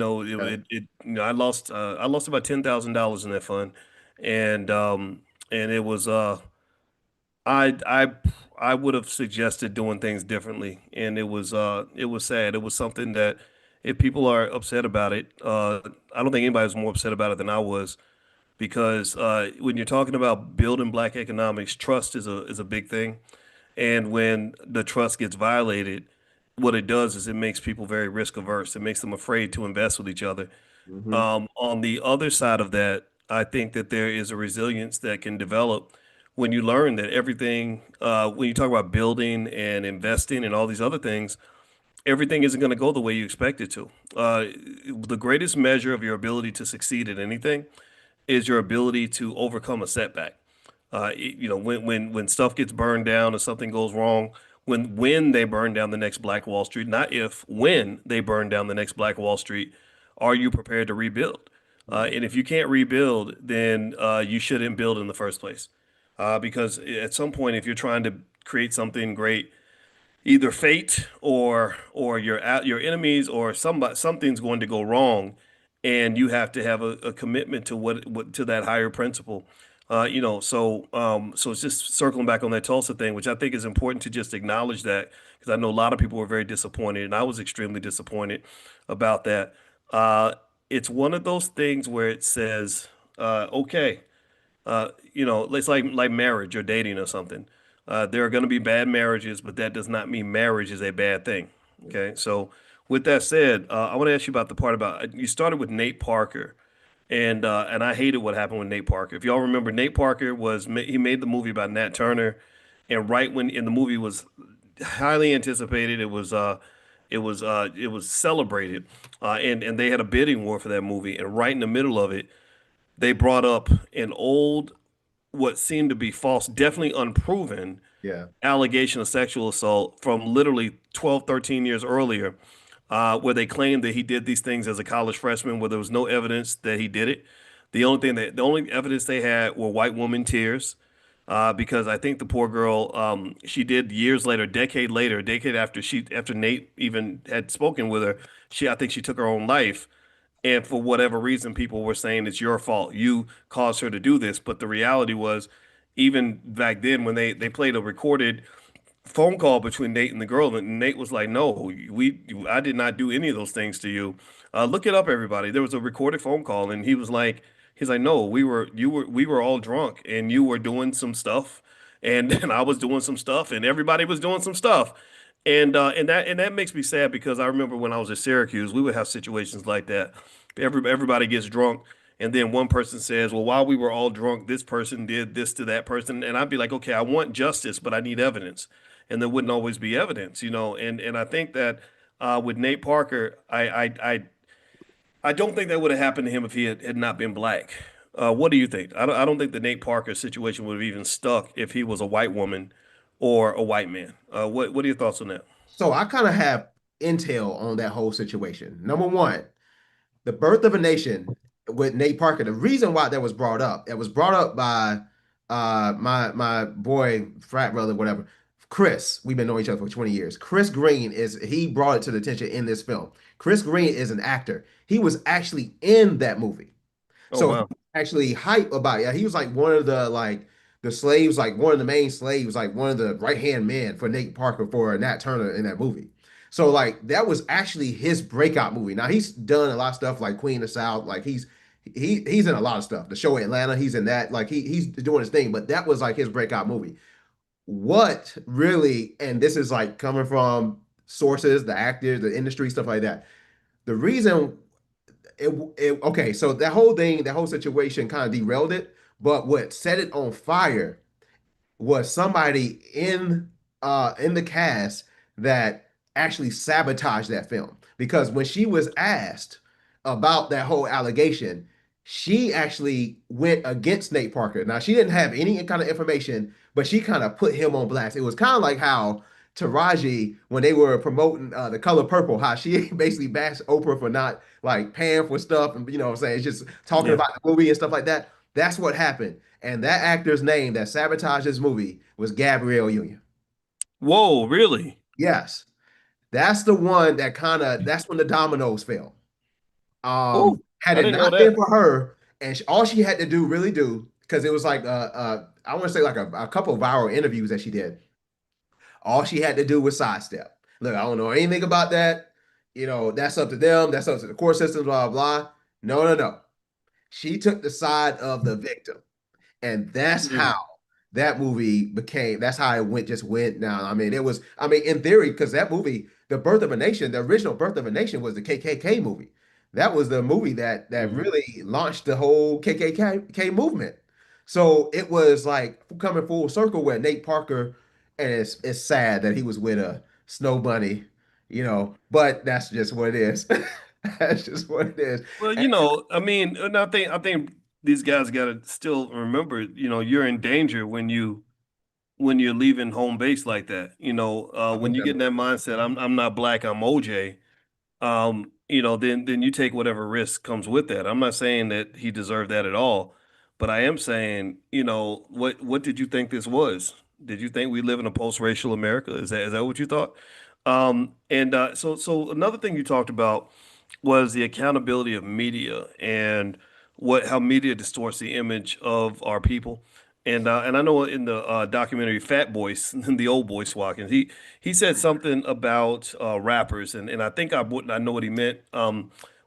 lost about $10,000 in that fund, and it was I I I would have suggested doing things differently, and it was sad. It was something that if people are upset about it, I don't think anybody was more upset about it than I was because when you're talking about building black economics, trust is a big thing. And when the trust gets violated, what it does is it makes people very risk averse. It makes them afraid to invest with each other. Mhm. On the other side of that, I think that there is a resilience that can develop when you learn that everything, when you talk about building and investing and all these other things, everything isn't going to go the way you expect it to. The greatest measure of your ability to succeed at anything is your ability to overcome a setback. When stuff gets burned down or something goes wrong, when they burn down the next Black Wall Street, not if, when they burn down the next Black Wall Street, are you prepared to rebuild? And if you can't rebuild, then you shouldn't build in the first place. Because at some point, if you're trying to create something great, either fate or your enemies or something's going to go wrong, and you have to have a commitment to what to that higher principle. So it's just circling back on that Tulsa thing, which I think is important to just acknowledge that because I know a lot of people were very disappointed, and I was extremely disappointed about that. It's one of those things where it says, okay, it's like marriage or dating or something. There are going to be bad marriages, but that does not mean marriage is a bad thing. Okay, so with that said, I want to ask you about the part about you started with Nate Parker, and I hated what happened with Nate Parker. If y'all remember, Nate Parker he made the movie about Nat Turner, and right when the movie was highly anticipated, it was celebrated, and they had a bidding war for that movie, and right in the middle of it, they brought up an old, what seemed to be false, definitely unproven Yeah. allegation of sexual assault from literally 12, 13 years earlier, where they claimed that he did these things as a college freshman, where there was no evidence that he did it. The only evidence they had were white woman tears, because I think the poor girl, she did years later, a decade after Nate even had spoken with her, I think she took her own life. And for whatever reason, people were saying it's your fault. You caused her to do this. But the reality was, even back then, when they played a recorded phone call between Nate and the girl, and Nate was like, "No, I did not do any of those things to you. Look it up, everybody. There was a recorded phone call," and he's like, "No, we were all drunk, and you were doing some stuff, and and I was doing some stuff, and everybody was doing some stuff." And that makes me sad because I remember when I was at Syracuse, we would have situations like that. Everybody gets drunk, and then one person says, "Well, while we were all drunk, this person did this to that person," and I'd be like, "Okay, I want justice, but I need evidence," and there wouldn't always be evidence, And I think that with Nate Parker, I don't think that would have happened to him if he had not been black. What do you think? I don't think the Nate Parker situation would have even stuck if he was a white woman or a white man. What are your thoughts on that? So I kind of have intel on that whole situation. Number one, the birth of a nation with Nate Parker. The reason why that was brought up, it was brought up by my boy, frat brother, whatever, Chris. We've been knowing each other for 20 years. Chris Green he brought it to the attention in this film. Chris Green is an actor. He was actually in that movie. Oh, So wow. he actually hype about it. Yeah, he was like one of the slaves, like one of the main slaves, like one of the right hand men for Nate Parker for Nat Turner in that movie. So like that was actually his breakout movie. Now he's done a lot of stuff like Queen of the South, like he's in a lot of stuff. The show Atlanta, he's in that, like he's doing his thing. But that was like his breakout movie. What really, and this is like coming from sources, the actors, the industry, stuff like that. The reason okay, so that whole situation kind of derailed it, but what set it on fire was somebody in the cast that actually sabotaged that film. Because when she was asked about that whole allegation, she actually went against Nate Parker. Now she didn't have any kind of information, but she kind of put him on blast. It was kind of like how Taraji, when they were promoting The Color Purple, how she basically bashed Oprah for not like paying for stuff, and you know what I'm saying, just talking Yeah. about the movie and stuff like that. That's what happened. And that actor's name that sabotaged this movie was Gabrielle Union. Whoa, really? Yes. That's the one that that's when the dominoes fell. Oh, Had I it didn't know not been that. for her, and all she had to really do, because it was like I want to say like a couple of viral interviews that she did. All she had to do was sidestep. Look, I don't know anything about that. You know, that's up to them. That's up to the court systems, blah, blah, blah. No, no, no. She took the side of the victim. And that's how Mm. that movie became, that's how it just went down. I mean, it was, I mean, in theory, because that movie, The Birth of a Nation, the original Birth of a Nation was the KKK movie. That was the movie that Mhm. really launched the whole KKK movement. So it was like coming full circle where Nate Parker, and it's sad that he was with a snow bunny, you know, but that's just what it is. That's just what it is. Well, And I mean, and I think these guys got to still remember, you're in danger when you're leaving home base like that. I When hope you that get in that mindset, I'm not black, I'm OJ. Then you take whatever risk comes with that. I'm not saying that he deserved that at all, but I am saying, what did you think this was? Did you think we live in a post-racial America? Is that what you thought? So another thing you talked about was the accountability of media and how media distorts the image of our people. And I know in the documentary Fat Boyce, the old Boyce Watkins, he said something about rappers, and I think I know what he meant.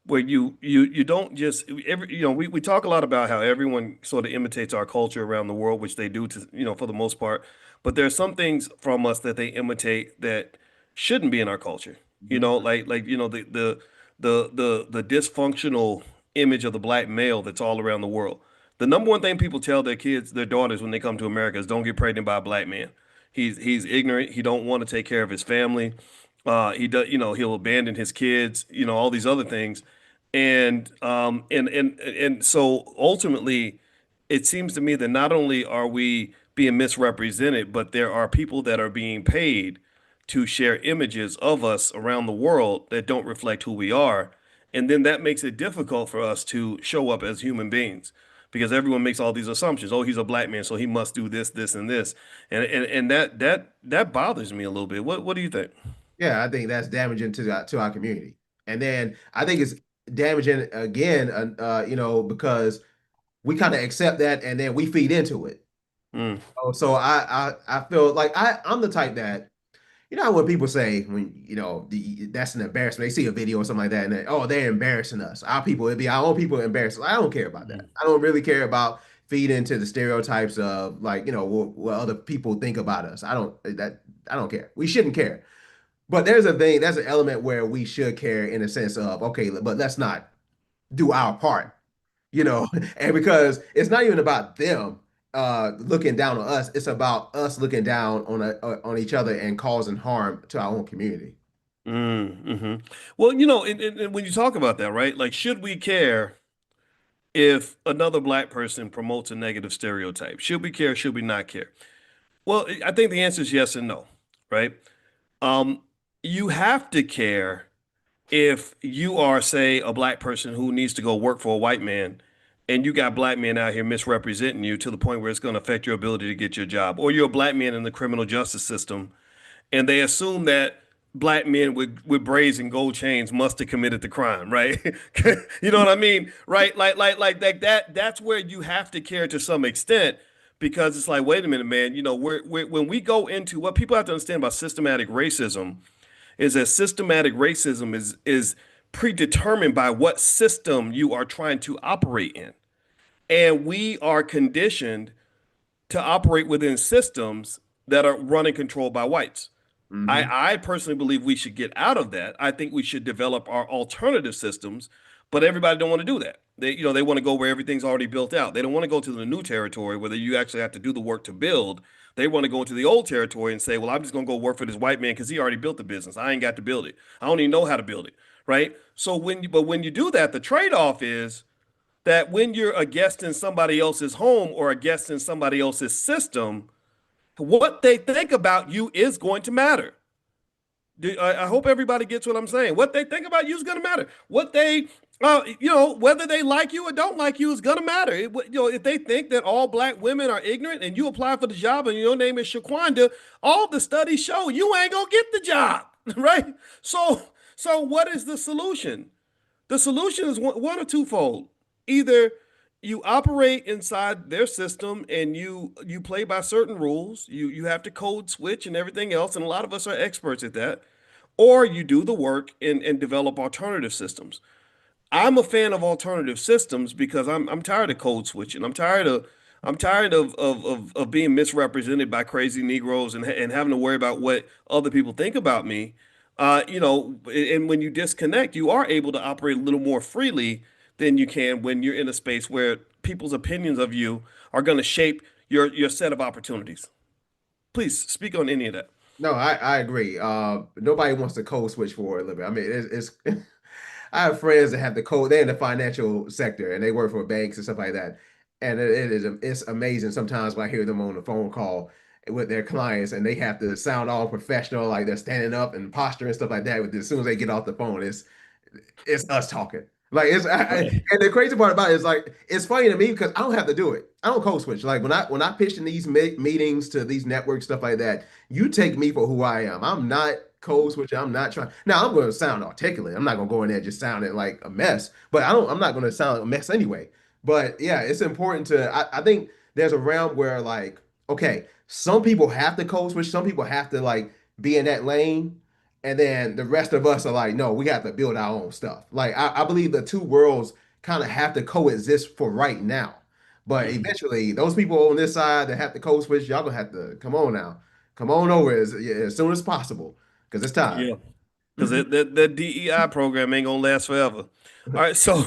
Where you don't just we talk a lot about how everyone sort of imitates our culture around the world, which they do to for the most part, but there are some things from us that they imitate that shouldn't be in our culture. Like the dysfunctional image of the black male that's all around the world. The number one thing people tell their kids, their daughters, when they come to America is don't get pregnant by a black man. He's ignorant. He don't want to take care of his family. He does, he'll abandon his kids. All these other things, and so ultimately, it seems to me that not only are we being misrepresented, but there are people that are being paid to share images of us around the world that don't reflect who we are, and then that makes it difficult for us to show up as human beings because everyone makes all these assumptions. Oh, he's a black man, so he must do this, this, and this, and that bothers me a little bit. What do you think? yeah, I think that's damaging to our community. And then I think it's damaging again, because we kind of accept that and then we feed into it. Mm. Oh, so I feel like I'm the type that, how when people say when that's an embarrassment, they see a video or something like that, and oh, they're embarrassing us. Our people, it'd be our own people embarrassing. I don't care about that. I don't really care about feeding into the stereotypes of like what other people think about us. I don't care. We shouldn't care. But there's an element where we should care in a sense of, okay, but let's not do our part, and because it's not even about them looking down on us, it's about us looking down on each other and causing harm to our own community. Mm-hmm. Well, and when you talk about that, right? Like, should we care if another black person promotes a negative stereotype? Should we care? Should we not care? Well, I think the answer is yes and no, right? Um, you have to care if you are, say, a black person who needs to go work for a white man, and you got black men out here misrepresenting you to the point where it's going to affect your ability to get your job, or you're a black man in the criminal justice system and they assume that black men with braids and gold chains must have committed the crime, right? You know what I mean? Right? Like that's where you have to care to some extent because it's like, wait a minute, man, when we go into what people have to understand about systematic racism is that systematic racism is predetermined by what system you are trying to operate in. And we are conditioned to operate within systems that are run and controlled by whites. I personally believe we should get out of that. I think we should develop our alternative systems, but everybody don't want to do that. They want to go where everything's already built out. They don't want to go to the new territory where you actually have to do the work to build. They want to go into the old territory and say, well, I'm just going to go work for this white man because he already built the business. I ain't got to build it. I don't even know how to build it. Right. So when you do that, the trade-off is that when you're a guest in somebody else's home or a guest in somebody else's system, what they think about you is going to matter. I hope everybody gets what I'm saying. What they think about you is going to matter. What they, whether they like you or don't like you is going to matter. If they think that all black women are ignorant and you apply for the job and your name is Shaquanda, all the studies show you ain't going to get the job, right? So what is the solution? The solution is one or twofold. Either you operate inside their system and you play by certain rules. You have to code switch and everything else, and a lot of us are experts at that. Or you do the work and develop alternative systems. I'm a fan of alternative systems because I'm tired of code switching. I'm tired of being misrepresented by crazy Negroes and having to worry about what other people think about me. And when you disconnect, you are able to operate a little more freely than you can when you're in a space where people's opinions of you are going to shape your set of opportunities. Please speak on any of that. No, I agree. Nobody wants to code switch for a living. I mean, it's I have friends that have the code. They're in the financial sector and they work for banks and stuff like that. And it's amazing sometimes when I hear them on the phone call with their clients and they have to sound all professional, like they're standing up and posture and stuff like that. But as soon as they get off the phone, it's us talking. Like and the crazy part about it is like it's funny to me because I don't have to do it. I don't code switch. Like when I pitch in these meetings to these networks, stuff like that, you take me for who I am. I'm not code switching. I'm not trying. Now I'm going to sound articulate. I'm not going to go in there just sounding like a mess. But I'm not going to sound like a mess anyway. But yeah, it's important to. I think there's a realm where like okay, some people have to code switch. Some people have to like be in that lane. And then the rest of us are like, no, we have to build our own stuff. Like I believe the two worlds kind of have to coexist for right now. But eventually, those people on this side that have to code switch, y'all gonna have to come on now, come on over as soon as possible, because it's time. Yeah, because that DEI program ain't gonna last forever. All right, so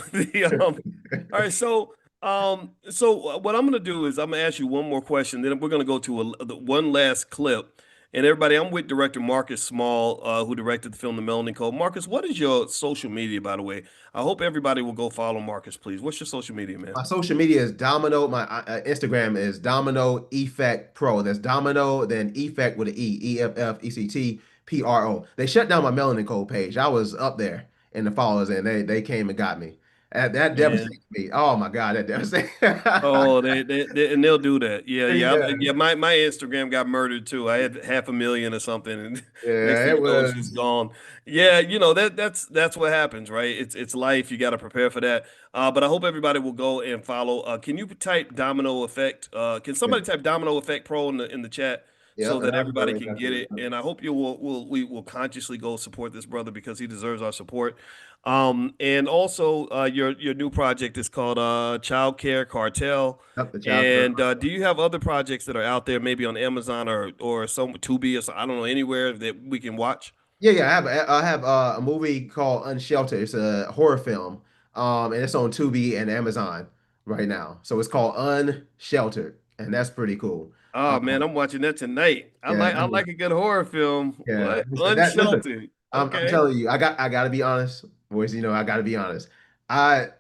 so what I'm gonna do is I'm gonna ask you one more question, then we're gonna go to one last clip. And everybody, I'm with director Marcus Small, who directed the film The Melanin Code. Marcus, what is your social media, by the way? I hope everybody will go follow Marcus, please. What's your social media, man? My social media is Domino. My Instagram is Domino Effect Pro. That's Domino, then Effect with an EFFECT PRO. They shut down my Melanin Code page. I was up there in the followers, and they came and got me. That devastated me. Oh my God, that devastated. Oh, they'll do that. Yeah. My Instagram got murdered too. I had 500,000 or something, and it was just gone. Yeah, that's what happens, right? It's life. You got to prepare for that. But I hope everybody will go and follow. Can you type Domino Effect? Can somebody type Domino Effect Pro in the chat? So that everybody can get it, and I hope we will consciously go support this brother because he deserves our support. And also your new project is called Child Care Cartel. And do you have other projects that are out there, maybe on Amazon or some Tubi or some, I don't know, anywhere that we can watch? Yeah. I have a movie called Unsheltered. It's a horror film, and it's on Tubi and Amazon right now. So it's called Unsheltered, and that's pretty cool. Oh man, I'm watching that tonight. I like a good horror film. Yeah, Unsheltered. I'm telling you, I gotta be honest, boys. I gotta be honest.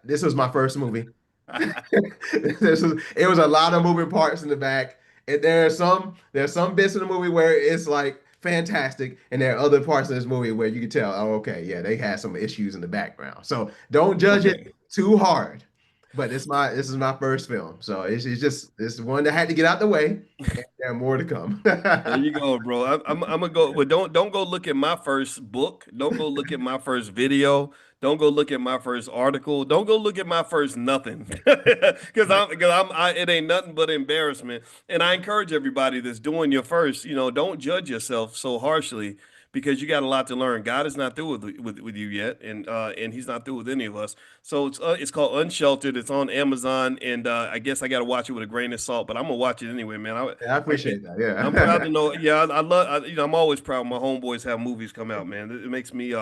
This was my first movie. It was a lot of moving parts in the back. And there's some bits in the movie where it's like fantastic, and there are other parts of this movie where you can tell, oh, okay, yeah, they had some issues in the background. So don't judge it too hard. But this is my first film, so it's one that had to get out the way. And there are more to come. There you go, bro. I'm gonna go, but don't go look at my first book. Don't go look at my first video. Don't go look at my first article. Don't go look at my first nothing, because it ain't nothing but embarrassment. And I encourage everybody that's doing your first, don't judge yourself so harshly, because you got a lot to learn. God is not through with you yet, and He's not through with any of us. So it's called Unsheltered. It's on Amazon, and I guess I got to watch it with a grain of salt, but I'm gonna watch it anyway, man. Yeah, I appreciate that. Yeah. I'm proud to know. Yeah, I love. I'm always proud when my homeboys have movies come out, man. It makes me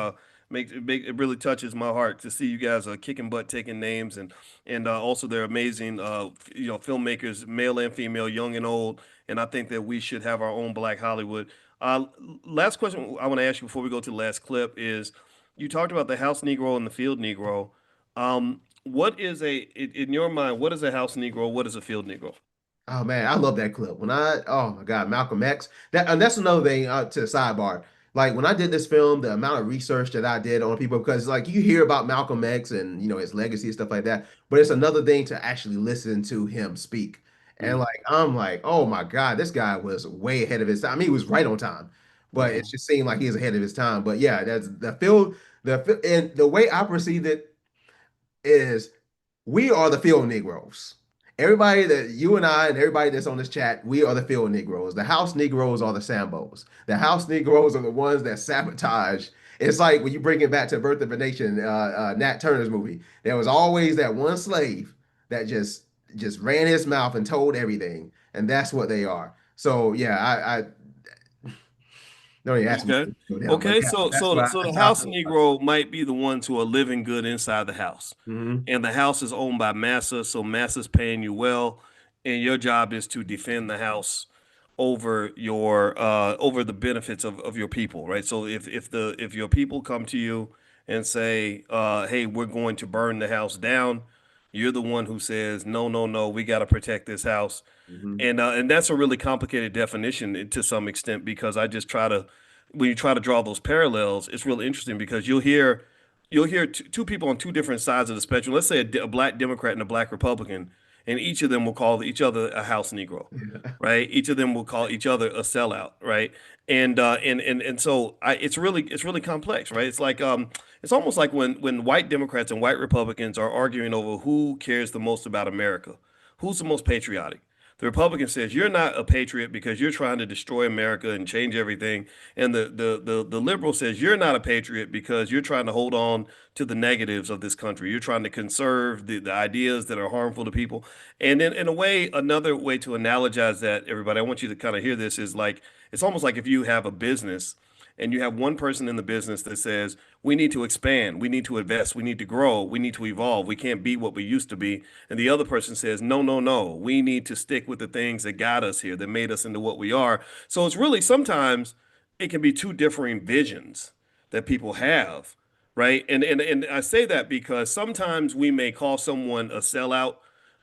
it really touches my heart to see you guys kicking butt, taking names, and also they're amazing, filmmakers, male and female, young and old. And I think that we should have our own Black Hollywood. Uh, Last question I want to ask you before we go to the last clip is, you talked about the house Negro and the field Negro. What is in your mind? What is a house Negro? What is a field Negro? Oh man, I love that clip. Oh my God, Malcolm X. That's another thing to the sidebar. Like when I did this film, the amount of research that I did on people, because like you hear about Malcolm X and his legacy and stuff like that, but it's another thing to actually listen to him speak. And like I'm like, oh my God, this guy was way ahead of his time. I mean, he was right on time, but it just seemed like he was ahead of his time. But yeah, that's the field, and the way I perceived it is we are the field Negroes. Everybody that you and I and everybody that's on this chat, we are the field Negroes. The house Negroes are the Sambos. The house Negroes are the ones that sabotage. It's like when you bring it back to Birth of a Nation, Nat Turner's movie. There was always that one slave that just ran his mouth and told everything, and that's what they are. So yeah, I don't even ask me. Okay. But Okay. yeah, So that's so what the, I, so the that's how I house feel about Negro might be the ones who are living good inside the house, it. and the house is owned by Massa, so Massa's paying you well, and your job is to defend the house over the benefits of your people, right? So if your people come to you and say, hey, we're going to burn the house down, you're the one who says, no, no, no, we got to protect this house. Mhm. And that's a really complicated definition to some extent, because I just try to, when you try to draw those parallels, it's really interesting because you'll hear two people on two different sides of the spectrum. Let's say a black Democrat and a black Republican, and each of them will call each other a house Negro, right? Each of them will call each other a sellout, right? And so it's really complex, right? It's almost like when white Democrats and white Republicans are arguing over who cares the most about America, who's the most patriotic. The Republican says you're not a patriot because you're trying to destroy America and change everything, and the liberal says you're not a patriot because you're trying to hold on to the negatives of this country. You're trying to conserve the ideas that are harmful to people. And then in a way, another way to analogize that, everybody, I want you to kind of hear this, is like it's almost like if you have a business and you have one person in the business that says, we need to expand, we need to invest, we need to grow, we need to evolve, we can't be what we used to be. And the other person says, no, no, no, we need to stick with the things that got us here, that made us into what we are. So it's really sometimes it can be two differing visions that people have, right? And I say that because sometimes we may call someone a sellout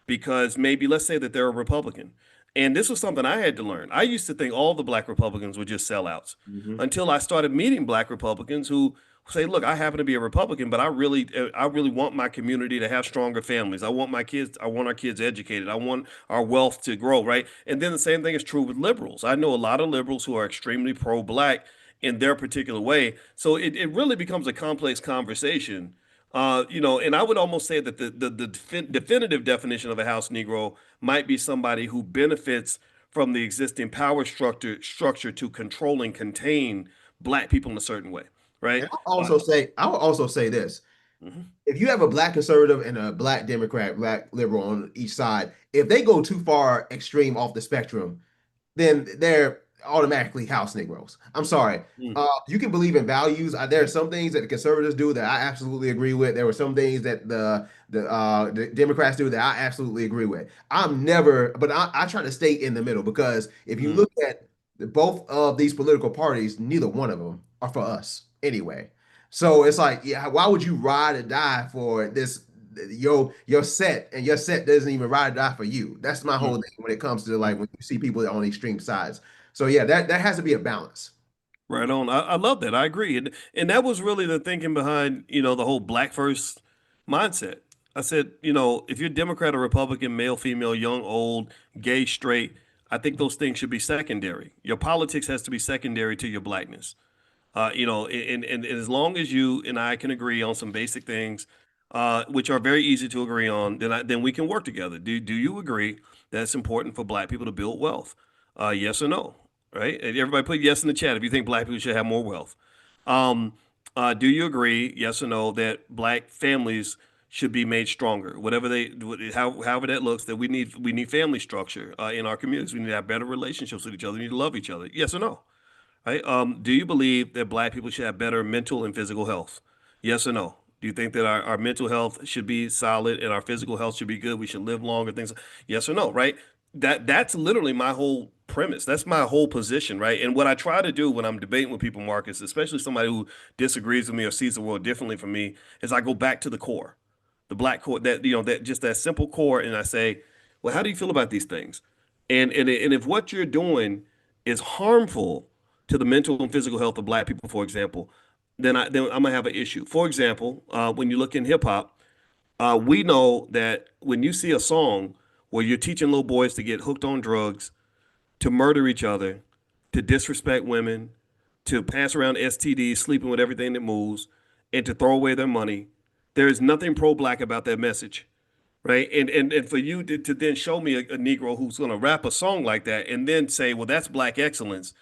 because maybe, let's say that they're a Republican. And this was something I had to learn. I used to think all the black Republicans were just sellouts until I started meeting black Republicans who say, look, I happen to be a Republican, but I really want my community to have stronger families. I want our kids educated. I want our wealth to grow, right? And then the same thing is true with liberals. I know a lot of liberals who are extremely pro-black in their particular way. So it really becomes a complex conversation. And I would almost say that the definitive definition of a house Negro might be somebody who benefits from the existing power structure to control and contain black people in a certain way, right? And I would also say this. If you have a black conservative and a black Democrat, black liberal on each side, if they go too far extreme off the spectrum, then they're automatically house Negroes. I'm sorry. You can believe in values. There are some things that the conservatives do that I absolutely agree with. There were some things that the Democrats do that I absolutely agree with. But I try to stay in the middle, because if you look at both of these political parties, neither one of them are for us anyway. So it's like, yeah, why would you ride or die for this? Your set, and your set doesn't even ride or die for you. That's my whole thing when it comes to like when you see people on extreme sides. So yeah, that has to be a balance. Right on. I love that. I agree. And that was really the thinking behind, the whole black first mindset. I said, if you're Democrat or Republican, male, female, young, old, gay, straight, I think those things should be secondary. Your politics has to be secondary to your blackness. And as long as you and I can agree on some basic things, which are very easy to agree on, then we can work together. Do you agree that it's important for black people to build wealth? Yes or no? right? And everybody put yes in the chat if you think black people should have more wealth. Um, do you agree, yes or no, that black families should be made stronger? Whatever however that looks, that we need family structure in our communities. We need to have better relationships with each other. We need to love each other. Yes or no? Right? Do you believe that black people should have better mental and physical health? Yes or no? Do you think that our mental health should be solid and our physical health should be good? We should live longer, things. Yes or no, right? That's literally my whole premise. That's my whole position, right? And what I try to do when I'm debating with people, Marcus, especially somebody who disagrees with me or sees the world differently from me, is I go back to the core, the black core, that just that simple core, and I say, well, how do you feel about these things? And if what you're doing is harmful to the mental and physical health of black people, for example, then I'm gonna have an issue. For example, when you look in hip hop, we know that when you see a song where you're teaching little boys to get hooked on drugs, to murder each other, to disrespect women, to pass around STDs, sleeping with everything that moves, and to throw away their money, there is nothing pro-black about that message, right? And for you to then show me a Negro who's gonna rap a song like that and then say, well, that's black excellence.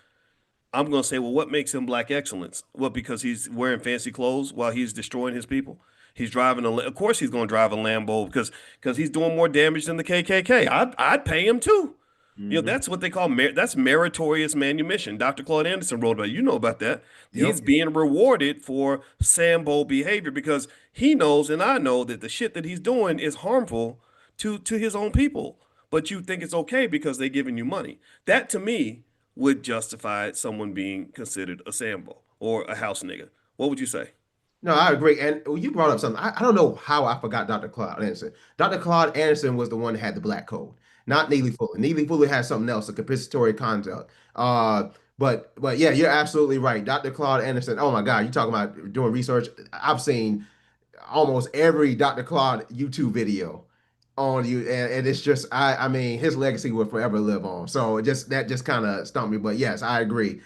I'm going to say, well, what makes him black excellence? What, because he's wearing fancy clothes while he's destroying his people? He's driving of course he's going to drive a Lambo because he's doing more damage than the KKK. I'd pay him too. You know, that's what they call that's meritorious manumission. Dr. Claude Anderson wrote about it. You know about that. Yep. He's being rewarded for Sambo behavior because he knows and I know that the shit that he's doing is harmful to his own people. But you think it's okay because they're giving you money. That to me would justify someone being considered a Sambo or a house nigga. What would you say? No, I agree. And you brought up something. I don't know how I forgot Dr. Claude Anderson. Dr. Claude Anderson was the one that had the black code, not Neely Fuller. Neely Fuller had something else, a compensatory conduct. But yeah, you're absolutely right. Dr. Claude Anderson. Oh my God, you talking about doing research? I've seen almost every Dr. Claude YouTube video on you, and it's just I mean his legacy will forever live on. So that just kind of stumped me. But yes, I agree.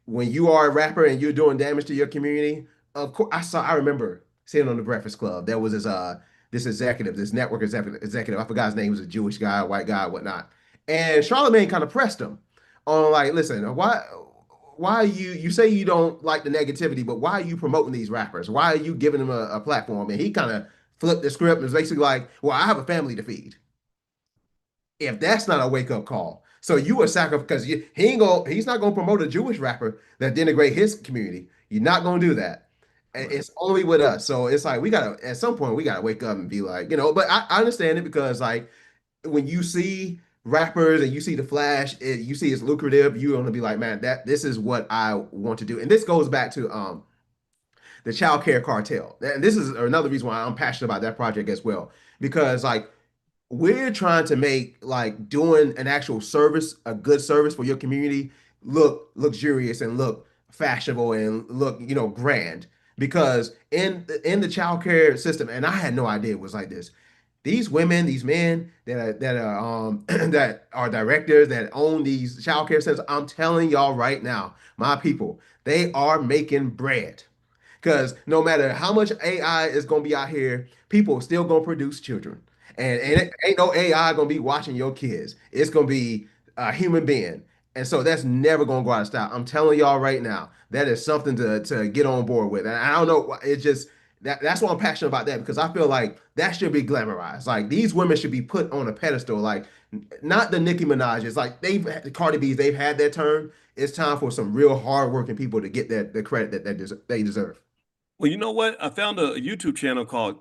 When you are a rapper and you're doing damage to your community, of course I remember seeing on the Breakfast Club there was this executive, this network executive. I forgot his name. He was a Jewish guy, a white guy, whatnot. And Charlamagne kind of pressed him on like, listen, why you say you don't like the negativity, but why are you promoting these rappers? Why are you giving them a platform? And he kind of flipped the script and was basically like, well, I have a family to feed. If that's not a wake-up call. So you a sacrifice because he's not gonna promote a Jewish rapper that denigrate his community. You're not gonna do that. And it's only with us. So it's like at some point we gotta wake up and be like, but I understand it because like when you see rappers and you see the flash, you see it's lucrative, you're gonna be like, man, this is what I want to do. And this goes back to the child care cartel. And this is another reason why I'm passionate about that project as well. Because like we're trying to make like doing an actual service, a good service for your community look luxurious and look fashionable and look, grand. Because in the child care system, and I had no idea it was like this. These women, these men that are that are directors that own these child care centers, I'm telling y'all right now, my people, they are making bread. Because no matter how much AI is going to be out here, people are still going to produce children. And it ain't no AI going to be watching your kids. It's going to be a human being. And so that's never going to go out of style. I'm telling y'all right now, that is something to get on board with. And I don't know, it's just that's why I'm passionate about that because I feel like that should be glamorized. Like these women should be put on a pedestal, like not the Nicki Minaj's. Like Cardi B's, they've had their turn. It's time for some real hardworking people to get the credit that they deserve. Well, you know what? I found a YouTube channel called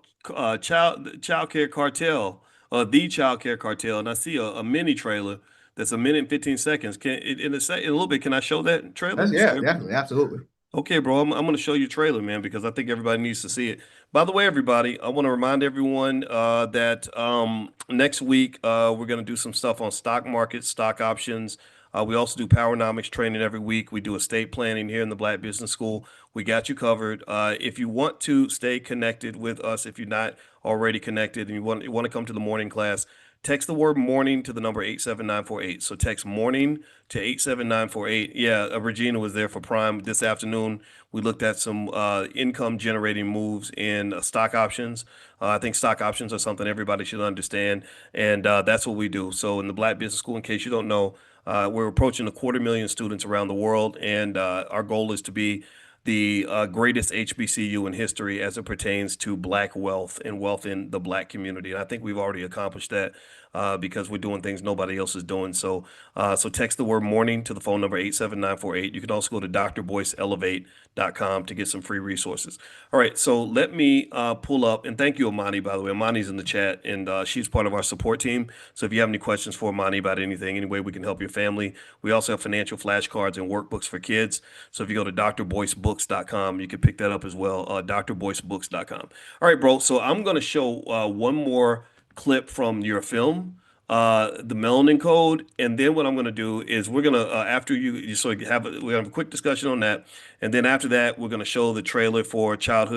Child Care Cartel, The Child Care Cartel, and I see a mini trailer that's a minute and 15 seconds. In a little bit, can I show that trailer? Yeah, definitely, absolutely. Okay, bro, I'm going to show you a trailer, man, because I think everybody needs to see it. By the way, everybody, I want to remind everyone that next week we're going to do some stuff on stock markets, stock options. We also do Powernomics training every week. We do estate planning here in the Black Business School. We got you covered. If you want to stay connected with us, if you're not already connected and you want to come to the morning class, text the word morning to the number 87948. So text morning to 87948. Yeah, Regina was there for Prime this afternoon. We looked at some income generating moves in stock options. I think stock options are something everybody should understand. And that's what we do. So in the Black Business School, in case you don't know, We're approaching 250,000 students around the world, and our goal is to be the greatest HBCU in history as it pertains to Black wealth and wealth in the Black community. And I think we've already accomplished that because we're doing things nobody else is doing. So text the word morning to the phone number 87948. You can also go to drboyceelevate.com to get some free resources. All right, so let me pull up, and thank you, Amani, by the way. Amani's in the chat, and she's part of our support team. So if you have any questions for Amani about anything, any way we can help your family, we also have financial flashcards and workbooks for kids. So if you go to drboycebooks.com, you can pick that up as well, drboycebooks.com. All right, bro, so I'm going to show one more clip from your film, the Melanin Code, and then what I'm going to do is we're going to after we're going to have a quick discussion on that, and then after that we're going to show the trailer for Child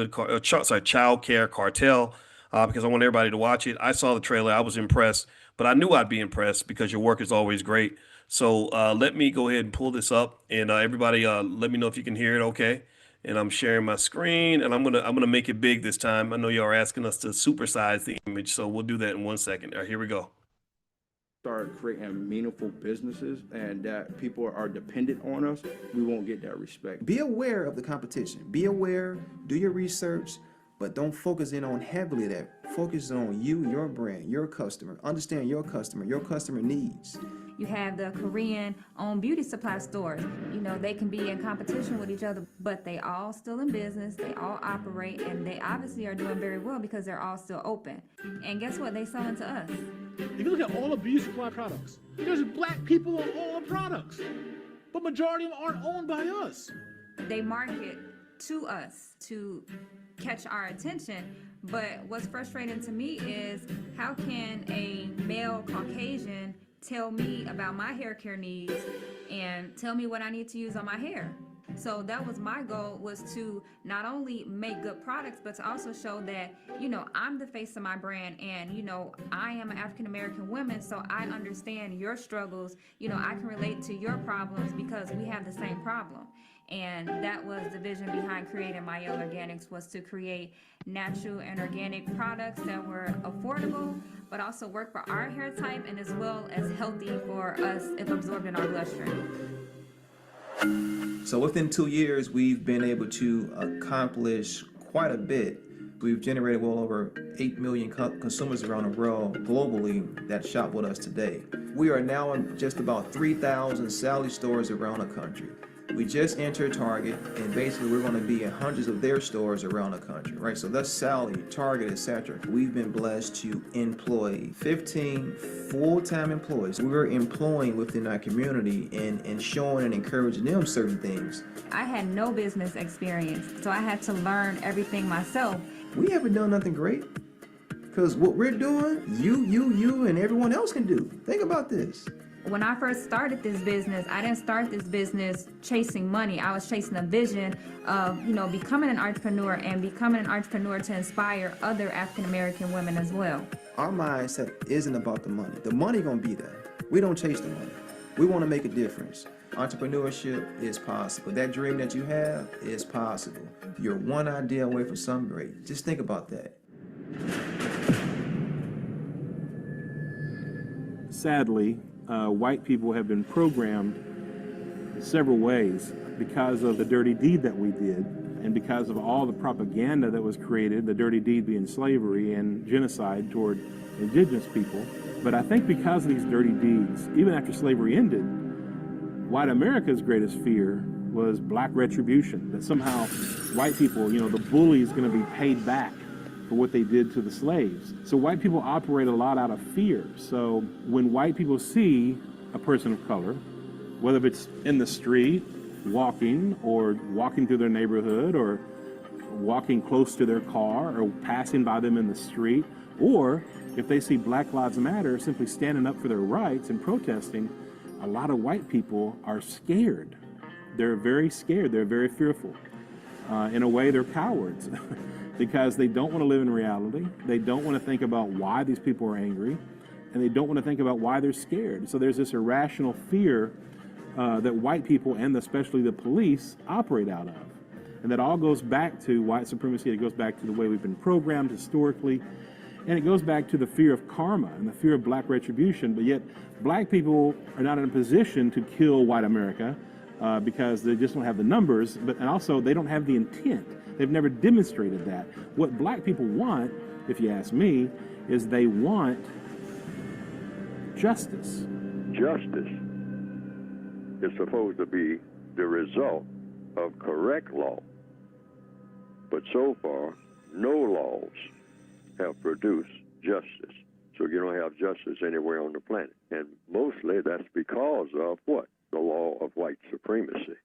Care Cartel, because I want everybody to watch it. I saw the trailer, I was impressed, but I knew I'd be impressed because your work is always great. So let me go ahead and pull this up, and everybody let me know if you can hear it okay. And I'm sharing my screen, and I'm gonna make it big this time. I know y'all are asking us to supersize the image, so we'll do that in 1 second. All right, here we go. Start creating meaningful businesses and that people are dependent on us, we won't get that respect. Be aware of the competition. Be aware, do your research, but don't focus in on heavily that. Focus on you, your brand, your customer. Understand your customer needs. You have the Korean-owned beauty supply stores. You know, they can be in competition with each other, but they all still in business, they all operate, and they obviously are doing very well because they're all still open. And guess what? They selling to us. If you look at all the beauty supply products, there's Black people on all the products, but majority of them aren't owned by us. They market to us to catch our attention, but what's frustrating to me is how can a male Caucasian tell me about my hair care needs and tell me what I need to use on my hair? So that was my goal, was to not only make good products, but to also show that, you know, I'm the face of my brand, and, you know, I am an African-American woman, so I understand your struggles. You know, I can relate to your problems because we have the same problem. And that was the vision behind creating My Yellow Organics, was to create natural and organic products that were affordable, but also work for our hair type and as well as healthy for us if absorbed in our bloodstream. So within 2 years, we've been able to accomplish quite a bit. We've generated well over 8 million consumers around the world globally that shop with us today. We are now in just about 3,000 Sally stores around the country. We just entered Target, and basically we're going to be in hundreds of their stores around the country, right? So that's Sally, Target, etc. We've been blessed to employ 15 full-time employees. We're employing within our community and showing and encouraging them certain things. I had no business experience, so I had to learn everything myself. We haven't done nothing great, because what we're doing, you, and everyone else can do. Think about this. When I first started this business, I didn't start this business chasing money. I was chasing a vision of, you know, becoming an entrepreneur and becoming an entrepreneur to inspire other African-American women as well. Our mindset isn't about the money. The money gonna be there. We don't chase the money. We want to make a difference. Entrepreneurship is possible. That dream that you have is possible. You're one idea away from something great. Just think about that. Sadly, white people have been programmed several ways because of the dirty deed that we did and because of all the propaganda that was created, the dirty deed being slavery and genocide toward indigenous people. But I think because of these dirty deeds, even after slavery ended, white America's greatest fear was Black retribution, that somehow white people, you know, the bully is going to be paid back for what they did to the slaves. So white people operate a lot out of fear. So when white people see a person of color, whether it's in the street, walking through their neighborhood, or walking close to their car, or passing by them in the street, or if they see Black Lives Matter simply standing up for their rights and protesting, a lot of white people are scared. They're very scared. They're very fearful. In a way, they're cowards. Because they don't want to live in reality, they don't want to think about why these people are angry, and they don't want to think about why they're scared. So there's this irrational fear that white people, and especially the police, operate out of. And that all goes back to white supremacy. It goes back to the way we've been programmed historically. And it goes back to the fear of karma and the fear of black retribution, but yet black people are not in a position to kill white America because they just don't have the numbers, and also they don't have the intent. They've never demonstrated that. What black people want, if you ask me, is they want justice. Justice is supposed to be the result of correct law. But so far, no laws have produced justice. So you don't have justice anywhere on the planet. And mostly that's because of what? The law of white supremacy.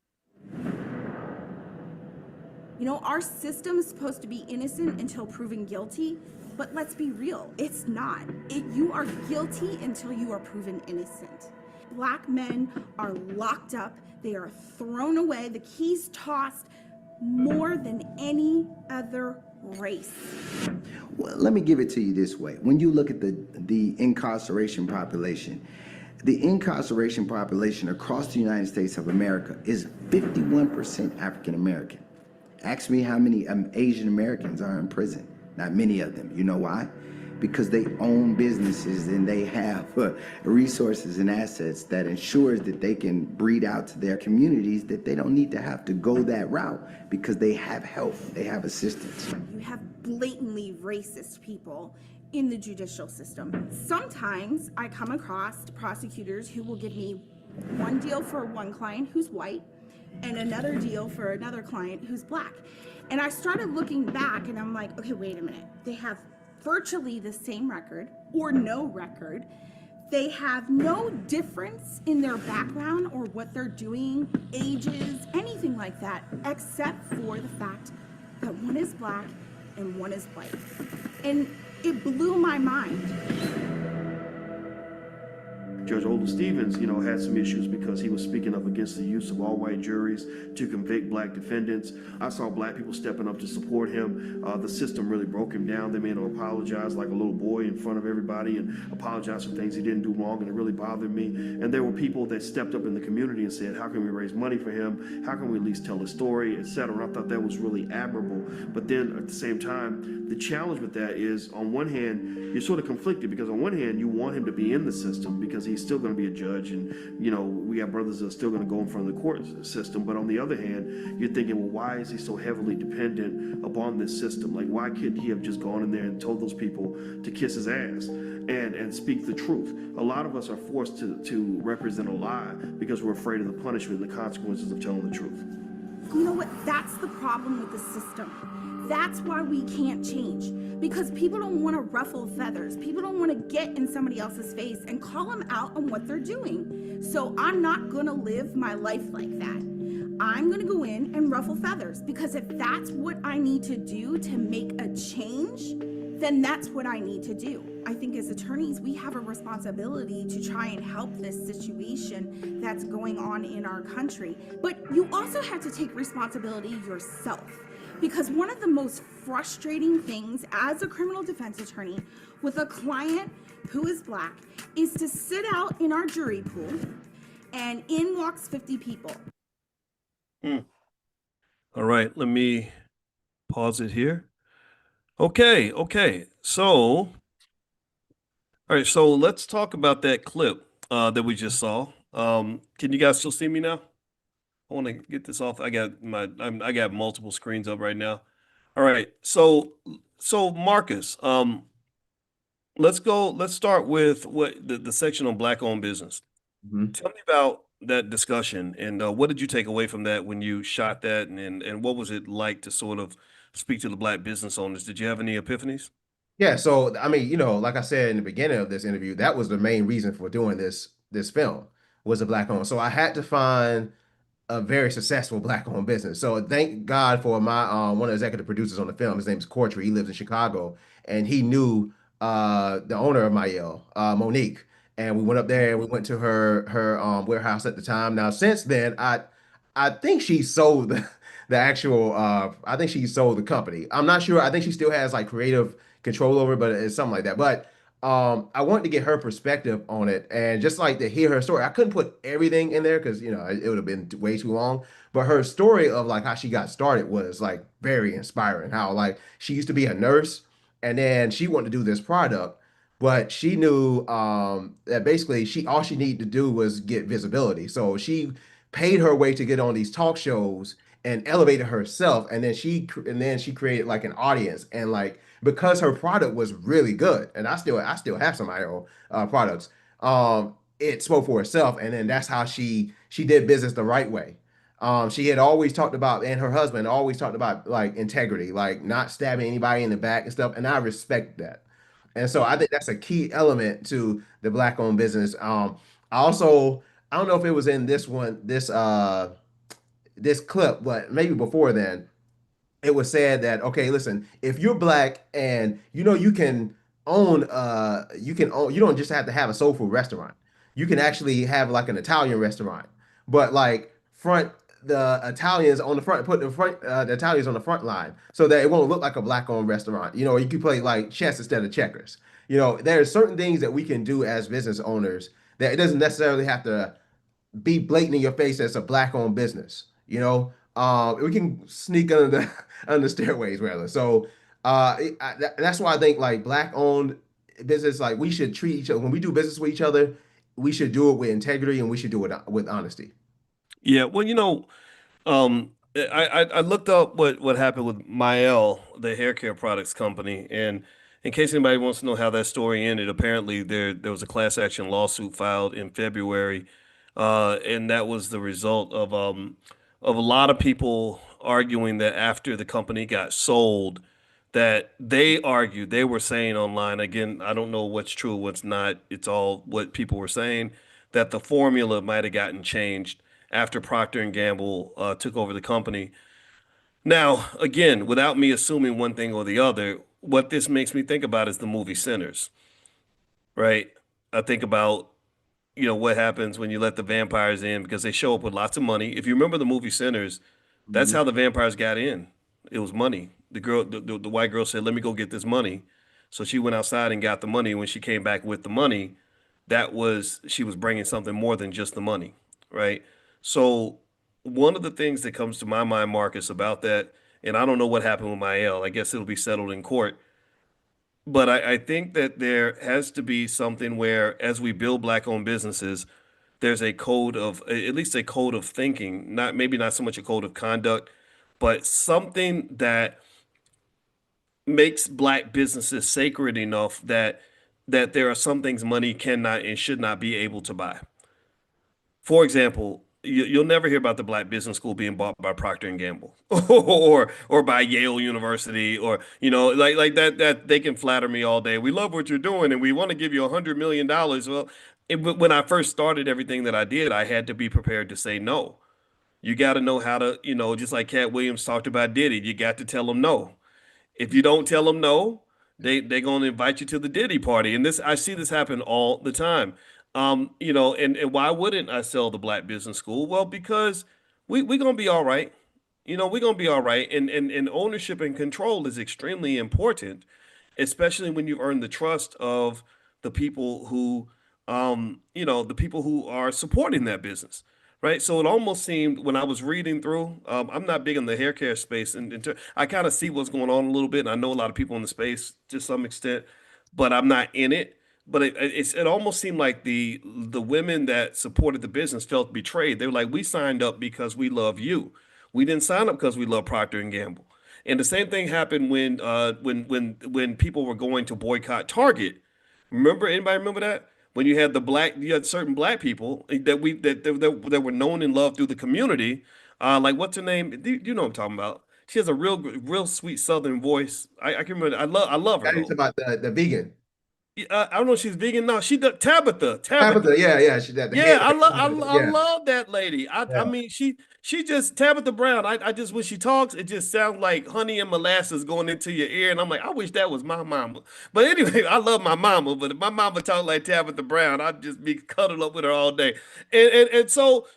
You know, our system is supposed to be innocent until proven guilty, but let's be real, it's not. You are guilty until you are proven innocent. Black men are locked up, they are thrown away, the keys tossed more than any other race. Well, let me give it to you this way. When you look at the incarceration population, the incarceration population across the United States of America is 51% African American. Ask me how many Asian Americans are in prison. Not many of them. You know why? Because they own businesses and they have resources and assets that ensures that they can breed out to their communities, that they don't need to have to go that route because they have help, they have assistance. You have blatantly racist people in the judicial system. Sometimes I come across prosecutors who will give me one deal for one client who's white and another deal for another client who's black. And I started looking back and I'm like, okay, wait a minute. They have virtually the same record or no record. They have no difference in their background or what they're doing, ages, anything like that, except for the fact that one is black and one is white. And it blew my mind. Judge Olden Stevens, had some issues because he was speaking up against the use of all white juries to convict black defendants. I saw black people stepping up to support him. The system really broke him down. They made him apologize like a little boy in front of everybody and apologize for things he didn't do wrong, and it really bothered me. And there were people that stepped up in the community and said, how can we raise money for him? How can we at least tell his story, etc. And I thought that was really admirable. But then at the same time, the challenge with that is, on one hand, you're sort of conflicted because on one hand, you want him to be in the system because he's still going to be a judge, and we have brothers that are still going to go in front of the court system. But on the other hand, you're thinking, well, why is he so heavily dependent upon this system? Like, why couldn't he have just gone in there and told those people to kiss his ass and speak the truth? A lot of us are forced to represent a lie because we're afraid of the punishment and the consequences of telling the truth. You know what? That's the problem with the system. That's why we can't change, because people don't want to ruffle feathers. People don't want to get in somebody else's face and call them out on what they're doing. So I'm not going to live my life like that. I'm going to go in and ruffle feathers, because if that's what I need to do to make a change, then that's what I need to do. I think as attorneys, we have a responsibility to try and help this situation that's going on in our country. But you also have to take responsibility yourself. Because one of the most frustrating things as a criminal defense attorney with a client who is black is to sit out in our jury pool and in walks 50 people. All right, let me pause it here. Okay. So, all right, so let's talk about that clip that we just saw. Can you guys still see me now? I want to get this off. I got multiple screens up right now. All right. So Marcus, let's start with what the section on black-owned business. Mm-hmm. Tell me about that discussion and what did you take away from that when you shot that, and what was it like to sort of speak to the black business owners? Did you have any epiphanies? Yeah, so I mean, like I said in the beginning of this interview, that was the main reason for doing this film, was a black-owned. So I had to find a very successful black-owned business. So thank God for my one of the executive producers on the film. His name is Cortree. He lives in Chicago, and he knew the owner of Mayel, Monique. And we went up there and we went to her warehouse at the time. Now since then, I think she sold the actual. I think she sold the company. I'm not sure. I think she still has like creative control over it, but it's something like that. But I wanted to get her perspective on it and just like to hear her story. I couldn't put everything in there because, it would have been way too long. But her story of like how she got started was like very inspiring. How like she used to be a nurse and then she wanted to do this product, but she knew that basically all she needed to do was get visibility. So she paid her way to get on these talk shows and elevated herself, and then she created like an audience, and like because her product was really good, and I still have some of my own products. It spoke for itself, and then that's how she did business the right way. She had always talked about, and her husband always talked about like integrity, like not stabbing anybody in the back and stuff. And I respect that. And so I think that's a key element to the black-owned business. I also, I don't know if it was in this clip, but maybe before then, it was said that, okay, listen, if you're black and you can own, you don't just have to have a soul food restaurant. You can actually have like an Italian restaurant, but like front the Italians on the front, put the Italians on the front line so that it won't look like a black owned restaurant. You can play like chess instead of checkers. There are certain things that we can do as business owners that it doesn't necessarily have to be blatant in your face as a black owned business. We can sneak under the under stairways rather. So that's why I think like black owned business, like we should treat each other when we do business with each other, we should do it with integrity and we should do it with honesty. Yeah, well, I looked up what happened with Mael, the hair care products company, and in case anybody wants to know how that story ended, apparently there was a class action lawsuit filed in February, and that was the result of a lot of people arguing that after the company got sold, that they argued, they were saying online, again, I don't know what's true, what's not, it's all what people were saying, that the formula might have gotten changed after Procter and Gamble took over the company. Now, again, without me assuming one thing or the other, what this makes me think about is the movie Sinners, right? I think about, what happens when you let the vampires in because they show up with lots of money. If you remember the movie Sinners, that's how the vampires got in. It was money. The white girl said, "Let me go get this money." So she went outside and got the money. When she came back with the money, she was bringing something more than just the money, right? So one of the things that comes to my mind, Marcus, about that, and I don't know what happened with Mael. I guess it'll be settled in court. But I think that there has to be something where, as we build black-owned businesses, there's a code of, at least a code of thinking, maybe not so much a code of conduct, but something that makes black businesses sacred enough that there are some things money cannot and should not be able to buy. For example, you'll never hear about the Black Business School being bought by Procter and Gamble or by Yale University, or like that they can flatter me all day. We love what you're doing and we want to give you $100 million. Well, when I first started everything that I did, I had to be prepared to say no. You got to know how to, just like Cat Williams talked about Diddy, you got to tell them no. If you don't tell them no, they're going to invite you to the Diddy party. And I see this happen all the time. And why wouldn't I sell the Black Business School? Well, because we're going to be all right. We're going to be all right. And ownership and control is extremely important, especially when you've earned the trust of the people who, the people who are supporting that business. Right. So it almost seemed when I was reading through, I'm not big in the hair care space, and I kind of see what's going on a little bit. And I know a lot of people in the space to some extent, but I'm not in it. But it almost seemed like the women that supported the business felt betrayed. They were like, "We signed up because we love you. We didn't sign up because we love Procter and Gamble." And the same thing happened when people were going to boycott Target. Anybody remember that? When you had certain black people that were known and loved through the community, like what's her name? You know what I'm talking about? She has a real sweet Southern voice. I can remember. I love her. It's about the vegan. I don't know if she's vegan. No, she does Tabitha. Yeah, she that. Yeah, I love that lady. I mean, she just Tabitha Brown. I just when she talks, it just sounds like honey and molasses going into your ear, and I'm like, I wish that was my mama. But anyway, I love my mama, but if my mama talked like Tabitha Brown, I'd just be cuddled up with her all day. And so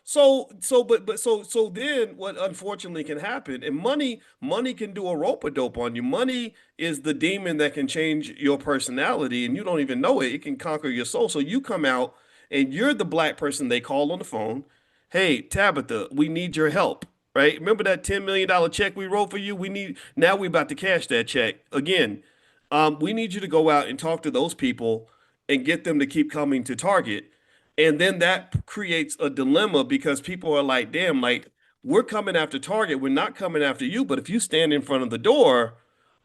then what unfortunately can happen, and money can do a rope-a-dope on you. Money is the demon that can change your personality, and you don't even know it. It can conquer your soul. So you come out and you're the black person they call on the phone. Hey, Tabitha, we need your help, right? Remember that $10 million check we wrote for you? Now we're about to cash that check. Again, We need you to go out and talk to those people and get them to keep coming to Target. And then that creates a dilemma because people are like, damn, like we're coming after Target. We're not coming after you. But if you stand in front of the door,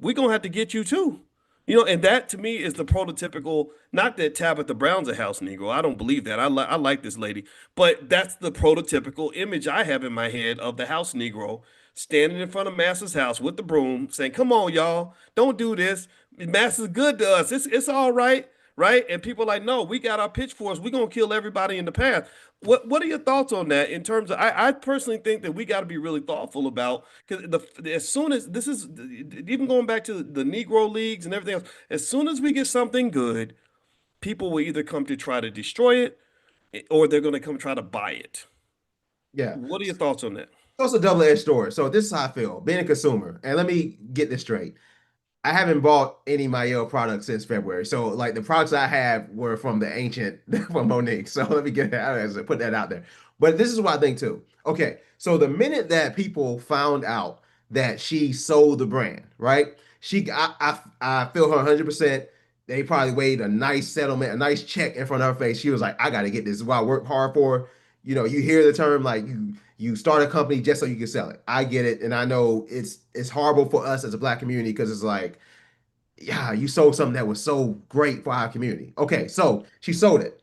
we're going to have to get you too. And that to me is the prototypical, not that Tabitha Brown's a house Negro. I don't believe that. I like this lady, but that's the prototypical image I have in my head of the house Negro standing in front of Master's house with the broom saying, come on, y'all, don't do this. Master's good to us. It's all right. Right. And people are like, no, we got our pitchforks. We're going to kill everybody in the path. What are your thoughts on that in terms of, I personally think that we got to be really thoughtful about, because as soon as this is, even going back to the Negro leagues and everything else, as soon as we get something good, people will either come to try to destroy it or they're going to come try to buy it. Yeah. What are your thoughts on that? So it's a double-edged sword. So this is how I feel, being a consumer. And let me get this straight. I haven't bought any Mayo products since February. So like the products I have were from the ancient from Monique. So let me put that out there. But this is what I think too. Okay, so the minute that people found out that she sold the brand, right? I feel her 100%. They probably weighed a nice settlement, a nice check in front of her face. She was like, I got to get this. This is what I work hard for. You hear the term like you start a company just so you can sell it. I get it, and I know it's horrible for us as a Black community because it's like, yeah, you sold something that was so great for our community. Okay, so she sold it.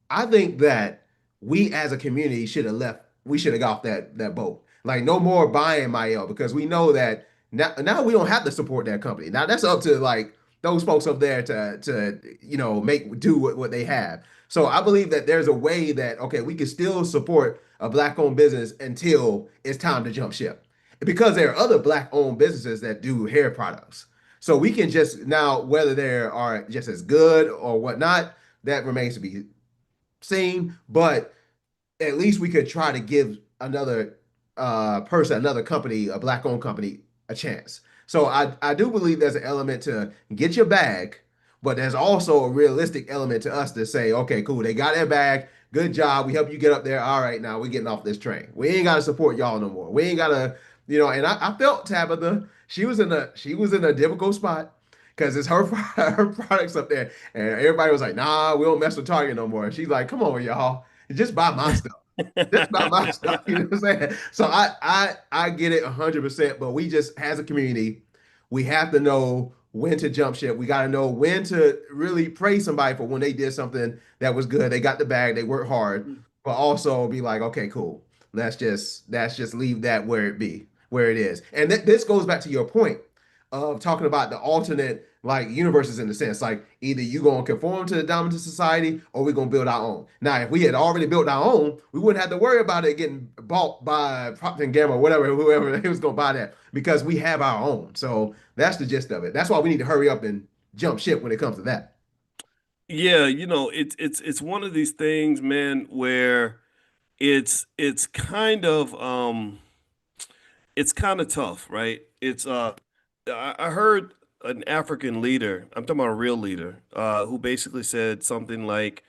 I think that we as a community should have left. We should have got off that boat. Like no more buying Mayo because we know that now we don't have to support that company. Now that's up to like those folks up there to make do what they have. So I believe that there's a way that okay we can still support a Black-owned business until it's time to jump ship, because there are other Black-owned businesses that do hair products. So we can just now whether they are just as good or whatnot that remains to be seen, but at least we could try to give another person, another company, a Black-owned company, a chance. So I do believe there's an element to get your bag, but there's also a realistic element to us to say, okay, cool, they got their bag, good job, we help you get up there. All right, now we're getting off this train. We ain't got to support y'all no more. We ain't got to, And I felt Tabitha. She was in a difficult spot because it's her products up there, and everybody was like, nah, we don't mess with Target no more. And she's like, come on, y'all, just buy my stuff. Just buy my stuff. You know what I'm saying? So I get it 100%, but we just as a community, we have to know when to jump ship. We got to know when to really praise somebody for when they did something that was good. They got the bag, they worked hard, but also be like, okay, cool. Let's just leave that where it is. And this goes back to your point of talking about the alternate like universes in the sense like either you gonna conform to the dominant society or we're gonna build our own. Now, if we had already built our own, we wouldn't have to worry about it getting bought by Procter & Gamble or whoever was gonna buy that because we have our own. So that's the gist of it. That's why we need to hurry up and jump ship when it comes to that. Yeah, it's one of these things, man, where it's kind of tough, right? I heard an African leader, I'm talking about a real leader, who basically said something like,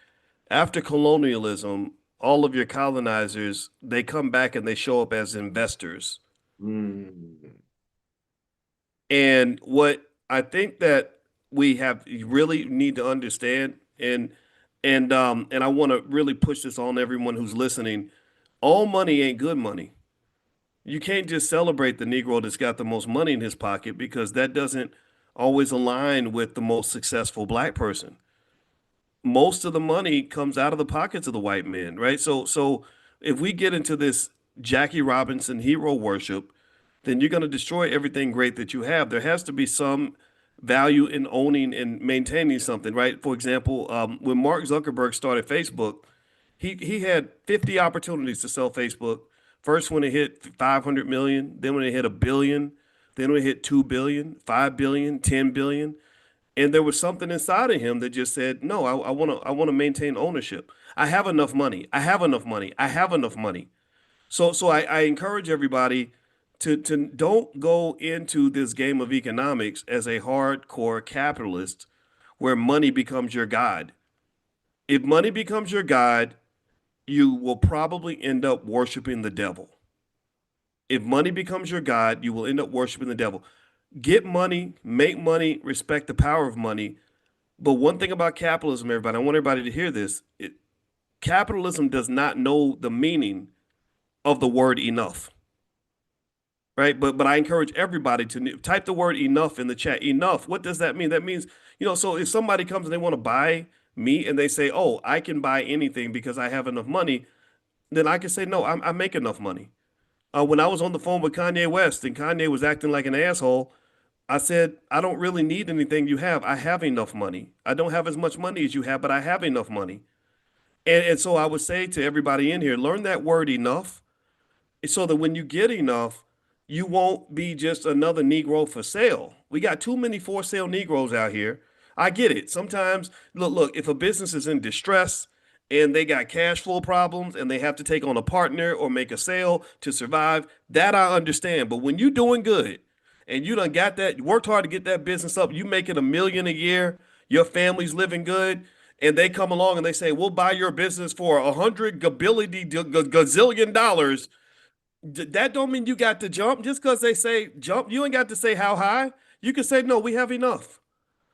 after colonialism, all of your colonizers, they come back and they show up as investors. And what I think that you really need to understand, and I want to really push this on everyone who's listening, all money ain't good money. You can't just celebrate the Negro that's got the most money in his pocket because that doesn't always align with the most successful Black person. Most of the money comes out of the pockets of the white man, right? So if we get into this Jackie Robinson hero worship, then you're going to destroy everything great that you have. There has to be some value in owning and maintaining something, right? For example, when Mark Zuckerberg started Facebook, he had 50 opportunities to sell Facebook. First when it hit 500 million, then when it hit $1 billion, then when it hit 2 billion, 5 billion, 10 billion. And there was something inside of him that just said, no, I want to maintain ownership. I have enough money. I have enough money. I have enough money. So I encourage everybody to don't go into this game of economics as a hardcore capitalist where money becomes your god. If money becomes your god, you will probably end up worshiping the devil. If money becomes your god, you will end up worshiping the devil. get money, make money, respect the power of money. But one thing about capitalism, everybody, I want everybody to hear this. Capitalism does not know the meaning of the word enough. Right? But I encourage everybody to type the word enough in the chat. Enough. What does that mean? That means, so if somebody comes and they want to buy me and they say, oh, I can buy anything because I have enough money, then I can say, no, I make enough money. When I was on the phone with Kanye West and Kanye was acting like an asshole, I said, I don't really need anything you have. I have enough money. I don't have as much money as you have, but I have enough money. And so I would say to everybody in here, learn that word enough so that when you get enough, you won't be just another Negro for sale. We got too many for sale Negroes out here. I get it. Sometimes, look, if a business is in distress and they got cash flow problems and they have to take on a partner or make a sale to survive, that I understand. But when you're doing good and you done got that, you worked hard to get that business up, you making $1 million a year, your family's living good, and they come along and they say, we'll buy your business for $100 gazillion. That don't mean you got to jump. Just because they say jump, you ain't got to say how high. You can say, no, we have enough.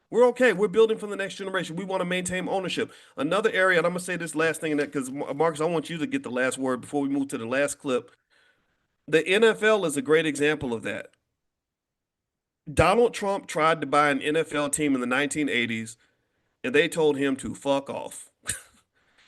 We're okay. We're building for the next generation. We want to maintain ownership. Another area, and I'm going to say this last thing in that because, Marcus, I want you to get the last word before we move to the last clip. The NFL is a great example of that. Donald Trump tried to buy an NFL team in the 1980s, and they told him to fuck off.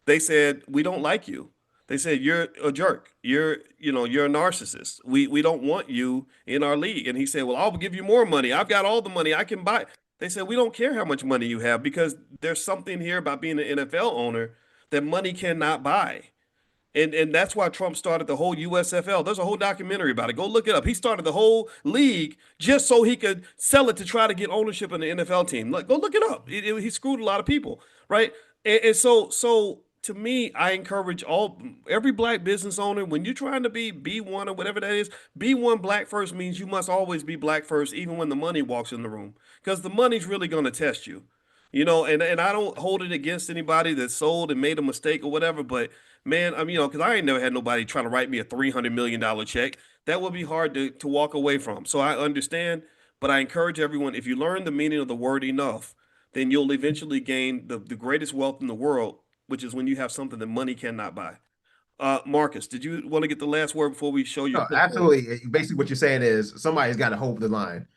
They said, we don't like you. They said, you're a jerk. You're a narcissist. We don't want you in our league. And he said, well, I'll give you more money. I've got all the money I can buy. They said, we don't care how much money you have because there's something here about being an NFL owner that money cannot buy. And that's why Trump started the whole USFL. There's a whole documentary about it. Go look it up. He started the whole league just so he could sell it to try to get ownership in the NFL team. Go look it up. He screwed a lot of people, right? And so to me, I encourage every black business owner, when you're trying to be B1 or whatever that is, B1 black first means you must always be black first, even when the money walks in the room, because the money's really going to test you, and I don't hold it against anybody that sold and made a mistake or whatever, but man, because I ain't never had nobody trying to write me a $300 million check. That would be hard to walk away from. So I understand, but I encourage everyone, if you learn the meaning of the word enough, then you'll eventually gain the greatest wealth in the world, which is when you have something that money cannot buy. Marcus, did you want to get the last word before we show you? No, absolutely. Basically, what you're saying is somebody's got to hold the line.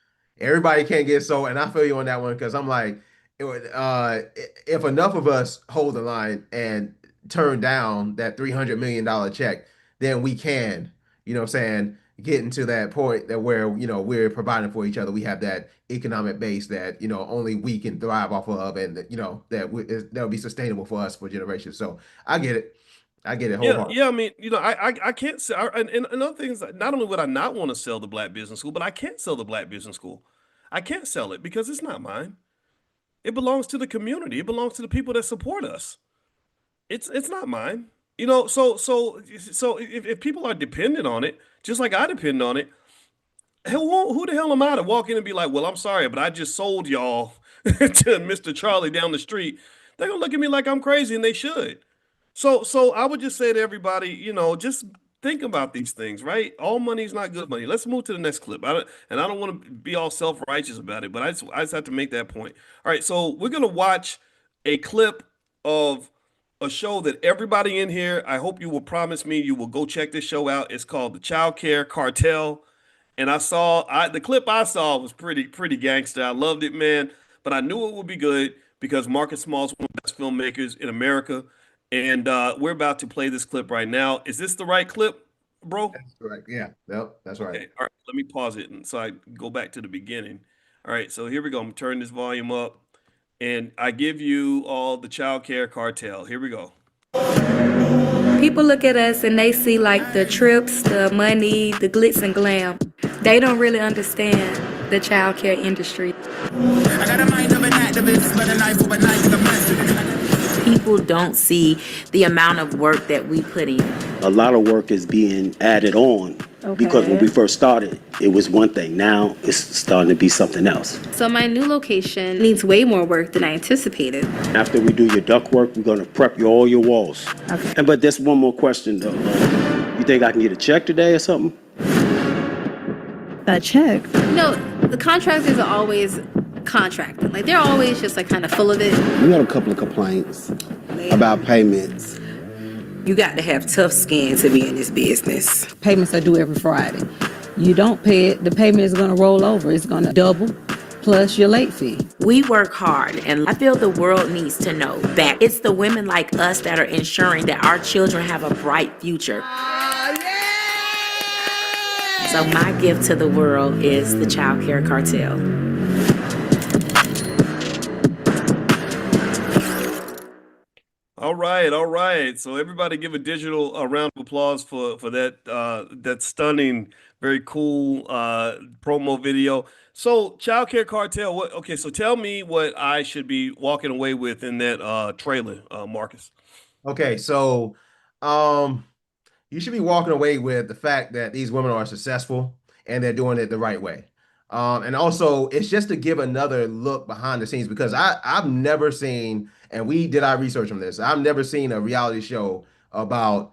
Everybody can't get sold, and I feel you on that one because I'm like, if enough of us hold the line and turn down that $300 million check, then we can, get into that point that where, we're providing for each other. We have that economic base that, only we can thrive off of, and, that'll be sustainable for us for generations. So I get it. Wholeheartedly. Yeah. I mean, I can't sell. And another thing is, not only would I not want to sell the black business school, but I can't sell the black business school. I can't sell it because it's not mine. It belongs to the community. It belongs to the people that support us. It's not mine. So if people are dependent on it, just like I depend on it, who the hell am I to walk in and be like, well, I'm sorry, but I just sold y'all to Mr. Charlie down the street? They're gonna look at me like I'm crazy, and they should. So I would just say to everybody, just think about these things, right? All money is not good money. Let's move to the next clip. I don't want to be all self-righteous about it, but I just have to make that point. All right, so we're gonna watch a clip of a show that everybody in here, I hope you will promise me you will go check this show out. It's called The Child Care Cartel. And the clip I saw was pretty gangster. I loved it, man. But I knew it would be good because Marcus Small is one of the best filmmakers in America. And we're about to play this clip right now. Is this the right clip, bro? That's correct. Yeah. Yep, that's right. Okay. All right. Let me pause it and so I go back to the beginning. All right. So here we go. I'm turning this volume up. And I give you all The Child Care Cartel. Here we go. People look at us and they see like the trips, the money, the glitz and glam. They don't really understand the child care industry. I got a mind of an activist, but a life of a night is a message. People don't see the amount of work that we put in. A lot of work is being added on. Okay. Because when we first started, it was one thing. Now it's starting to be something else. So my new location needs way more work than I anticipated. After we do your duct work, we're going to prep all your walls. Okay. But there's one more question, though. You think I can get a check today or something? A check? The contractors are always contracting. Like, they're always just like kind of full of it. We got a couple of complaints about payments. You got to have tough skin to be in this business. Payments are due every Friday. You don't pay it, the payment is going to roll over. It's going to double plus your late fee. We work hard, and I feel the world needs to know that it's the women like us that are ensuring that our children have a bright future. So my gift to the world is the Child Care Cartel. All right, all right. So everybody give a digital round of applause for that that stunning, very cool promo video. So Child Care Cartel, what okay, so tell me what I should be walking away with in that trailer, Marcus. Okay, so you should be walking away with the fact that these women are successful and they're doing it the right way. And also, it's just to give another look behind the scenes, because I've never seen, and we did our research on this, I've never seen a reality show about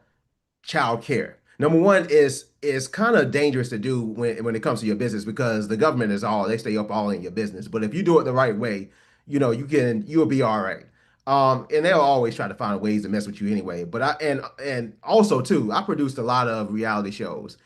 child care. Number one is kind of dangerous to do when it comes to your business, because the government is they stay up all in your business. But if you do it the right way, you'll be all right. And they'll always try to find ways to mess with you anyway. But and also too, I produced a lot of reality shows.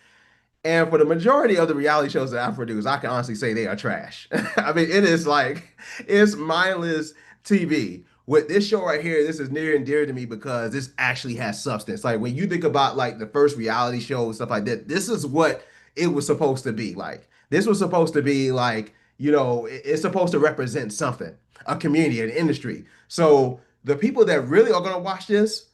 And for the majority of the reality shows that I produce, I can honestly say they are trash. I mean, it's mindless TV. With this show right here, this is near and dear to me because this actually has substance. Like, when you think about like the first reality show and stuff like that, this is what it was supposed to be like. This was supposed to be like, it's supposed to represent something, a community, an industry. So the people that really are going to watch this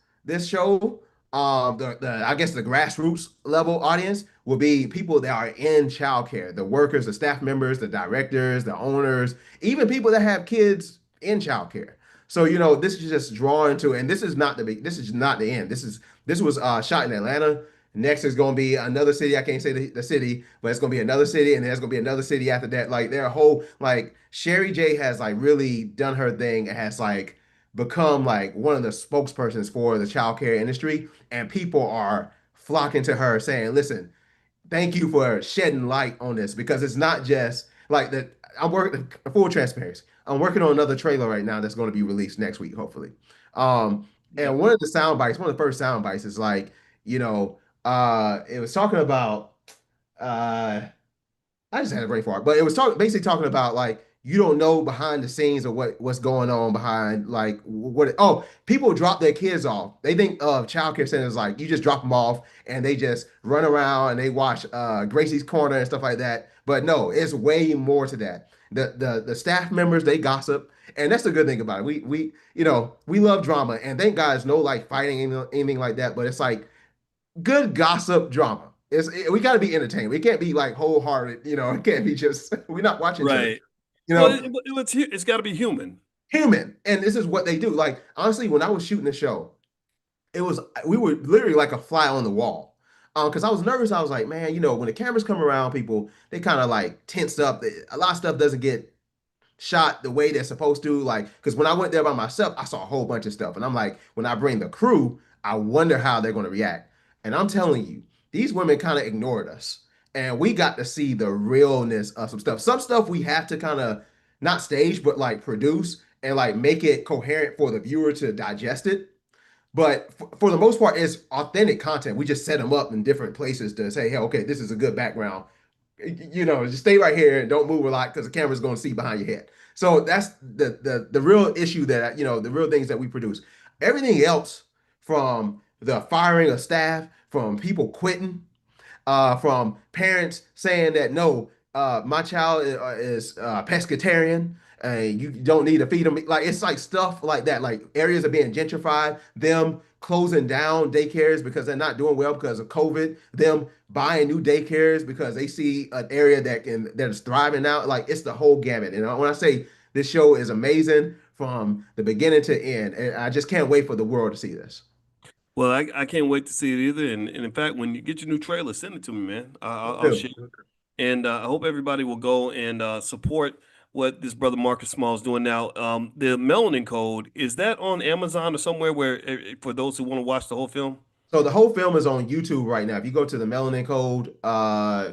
show, I guess the grassroots level audience will be people that are in childcare, the workers, the staff members, the directors, the owners, even people that have kids in childcare. So this is just drawing to, and this is not the end. This was shot in Atlanta. Next is going to be another city. I can't say the city, but it's going to be another city, and there's going to be another city after that. Like, their whole, like, Sherry J has like really done her thing and has like become like one of the spokespersons for the childcare industry, and people are flocking to her saying, listen, thank you for shedding light on this, because it's not just like that. I'm working full transparency. I'm working on another trailer right now that's going to be released next week, hopefully. And one of the first sound bites is like, it was talking about, I just had a brain fart, but it was basically talking about like, you don't know behind the scenes of what's going on behind, like, people drop their kids off. They think of childcare centers like you just drop them off and they just run around and they watch Gracie's Corner and stuff like that. But no, it's way more to that. The staff members, they gossip, and that's the good thing about it. We love drama, and thank God it's no like fighting, anything like that. But it's like good gossip drama. We got to be entertained. We can't be like wholehearted. It can't be just we're not watching. Right. It's got to be human. And this is what they do. Like, honestly, when I was shooting the show, we were literally like a fly on the wall. Because I was nervous. I was like, man, when the cameras come around, people, they kind of like tense up. A lot of stuff doesn't get shot the way they're supposed to. Like, because when I went there by myself, I saw a whole bunch of stuff. And I'm like, when I bring the crew, I wonder how they're going to react. And I'm telling you, these women kind of ignored us. And we got to see the realness of some stuff. Some stuff we have to kind of not stage, but like produce and like make it coherent for the viewer to digest it. But for the most part, it's authentic content. We just set them up in different places to say, hey, okay, this is a good background. Just stay right here and don't move a lot because the camera's going to see behind your head. So that's the real issue that, the real things that we produce. Everything else, from the firing of staff, from people quitting, from parents saying that, no, my child is pescatarian, and you don't need to feed them. Like, it's like stuff like that. Like, areas are being gentrified, them closing down daycares because they're not doing well because of COVID, them buying new daycares because they see an area that is thriving now. Like, it's the whole gamut. And when I say this show is amazing from the beginning to end, and I just can't wait for the world to see this. Well, I can't wait to see it either. And in fact, when you get your new trailer, send it to me, man. I'll share it. And I hope everybody will go and support what this brother Marcus Small is doing now. The Melanin Code, is that on Amazon or somewhere where for those who want to watch the whole film? So the whole film is on YouTube right now. If you go to the Melanin Code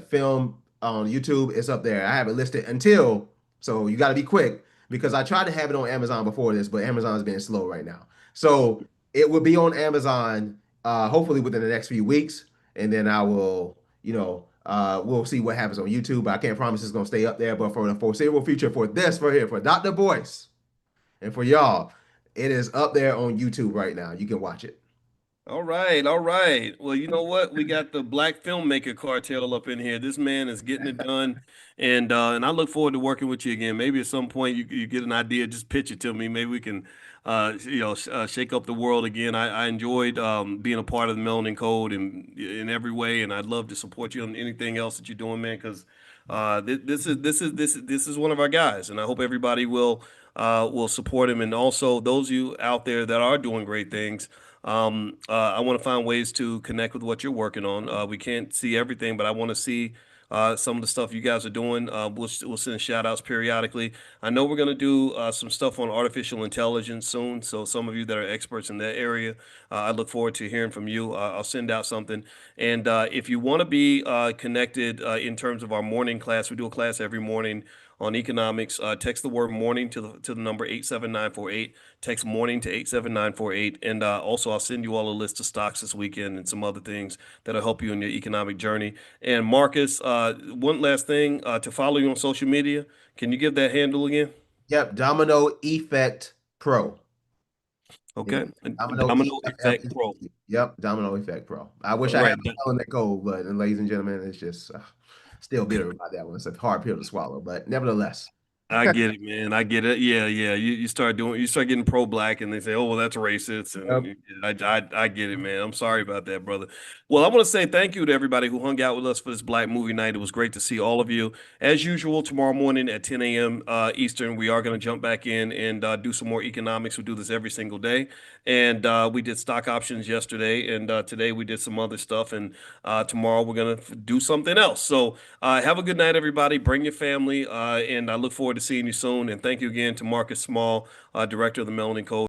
film on YouTube. It's up there. I have it listed until, so you got to be quick because I tried to have it on Amazon before this, but Amazon's being slow right now. So it will be on Amazon, hopefully within the next few weeks, and then I will, we'll see what happens on YouTube. I can't promise it's gonna stay up there, but for the foreseeable future, for this for here, for Dr. Boyce and for y'all, it is up there on YouTube right now. You can watch it. All right, all right. Well, you know what? We got the Black filmmaker cartel up in here. This man is getting it done, and I look forward to working with you again. Maybe at some point you get an idea, just pitch it to me. Maybe we can, shake up the world again. I enjoyed being a part of the Melanin Code in every way, and I'd love to support you on anything else that you're doing, man. Because this is one of our guys, and I hope everybody will support him. And also those of you out there that are doing great things. I want to find ways to connect with what you're working on. We can't see everything, but I want to see some of the stuff you guys are doing. We'll send shout outs periodically. I know we're going to do some stuff on artificial intelligence soon. So some of you that are experts in that area, I look forward to hearing from you. I'll send out something. And if you want to be connected in terms of our morning class, we do a class every morning on economics. Text the word morning to the number 87948. Text morning to 87948. And also I'll send you all a list of stocks this weekend and some other things that'll help you in your economic journey. And Marcus, one last thing, to follow you on social media, can you give that handle again? Yep, Domino Effect Pro. Okay. Domino Effect Pro. Yep, Domino Effect Pro. I wish I had the code, but ladies and gentlemen, it's just still bitter about that one. It's a hard pill to swallow, but nevertheless. I get it, man. I get it. Yeah. You start getting pro-black, and they say, "Oh, well, that's racist." And I get it, man. I'm sorry about that, brother. Well, I want to say thank you to everybody who hung out with us for this Black Movie Night. It was great to see all of you. As usual, tomorrow morning at 10 a.m. Eastern, we are going to jump back in and do some more economics. We do this every single day, and we did stock options yesterday, and today we did some other stuff, and tomorrow we're going to do something else. So have a good night, everybody. Bring your family, and I look forward to seeing you soon. And thank you again to Marcus Small, director of the Melanin Code.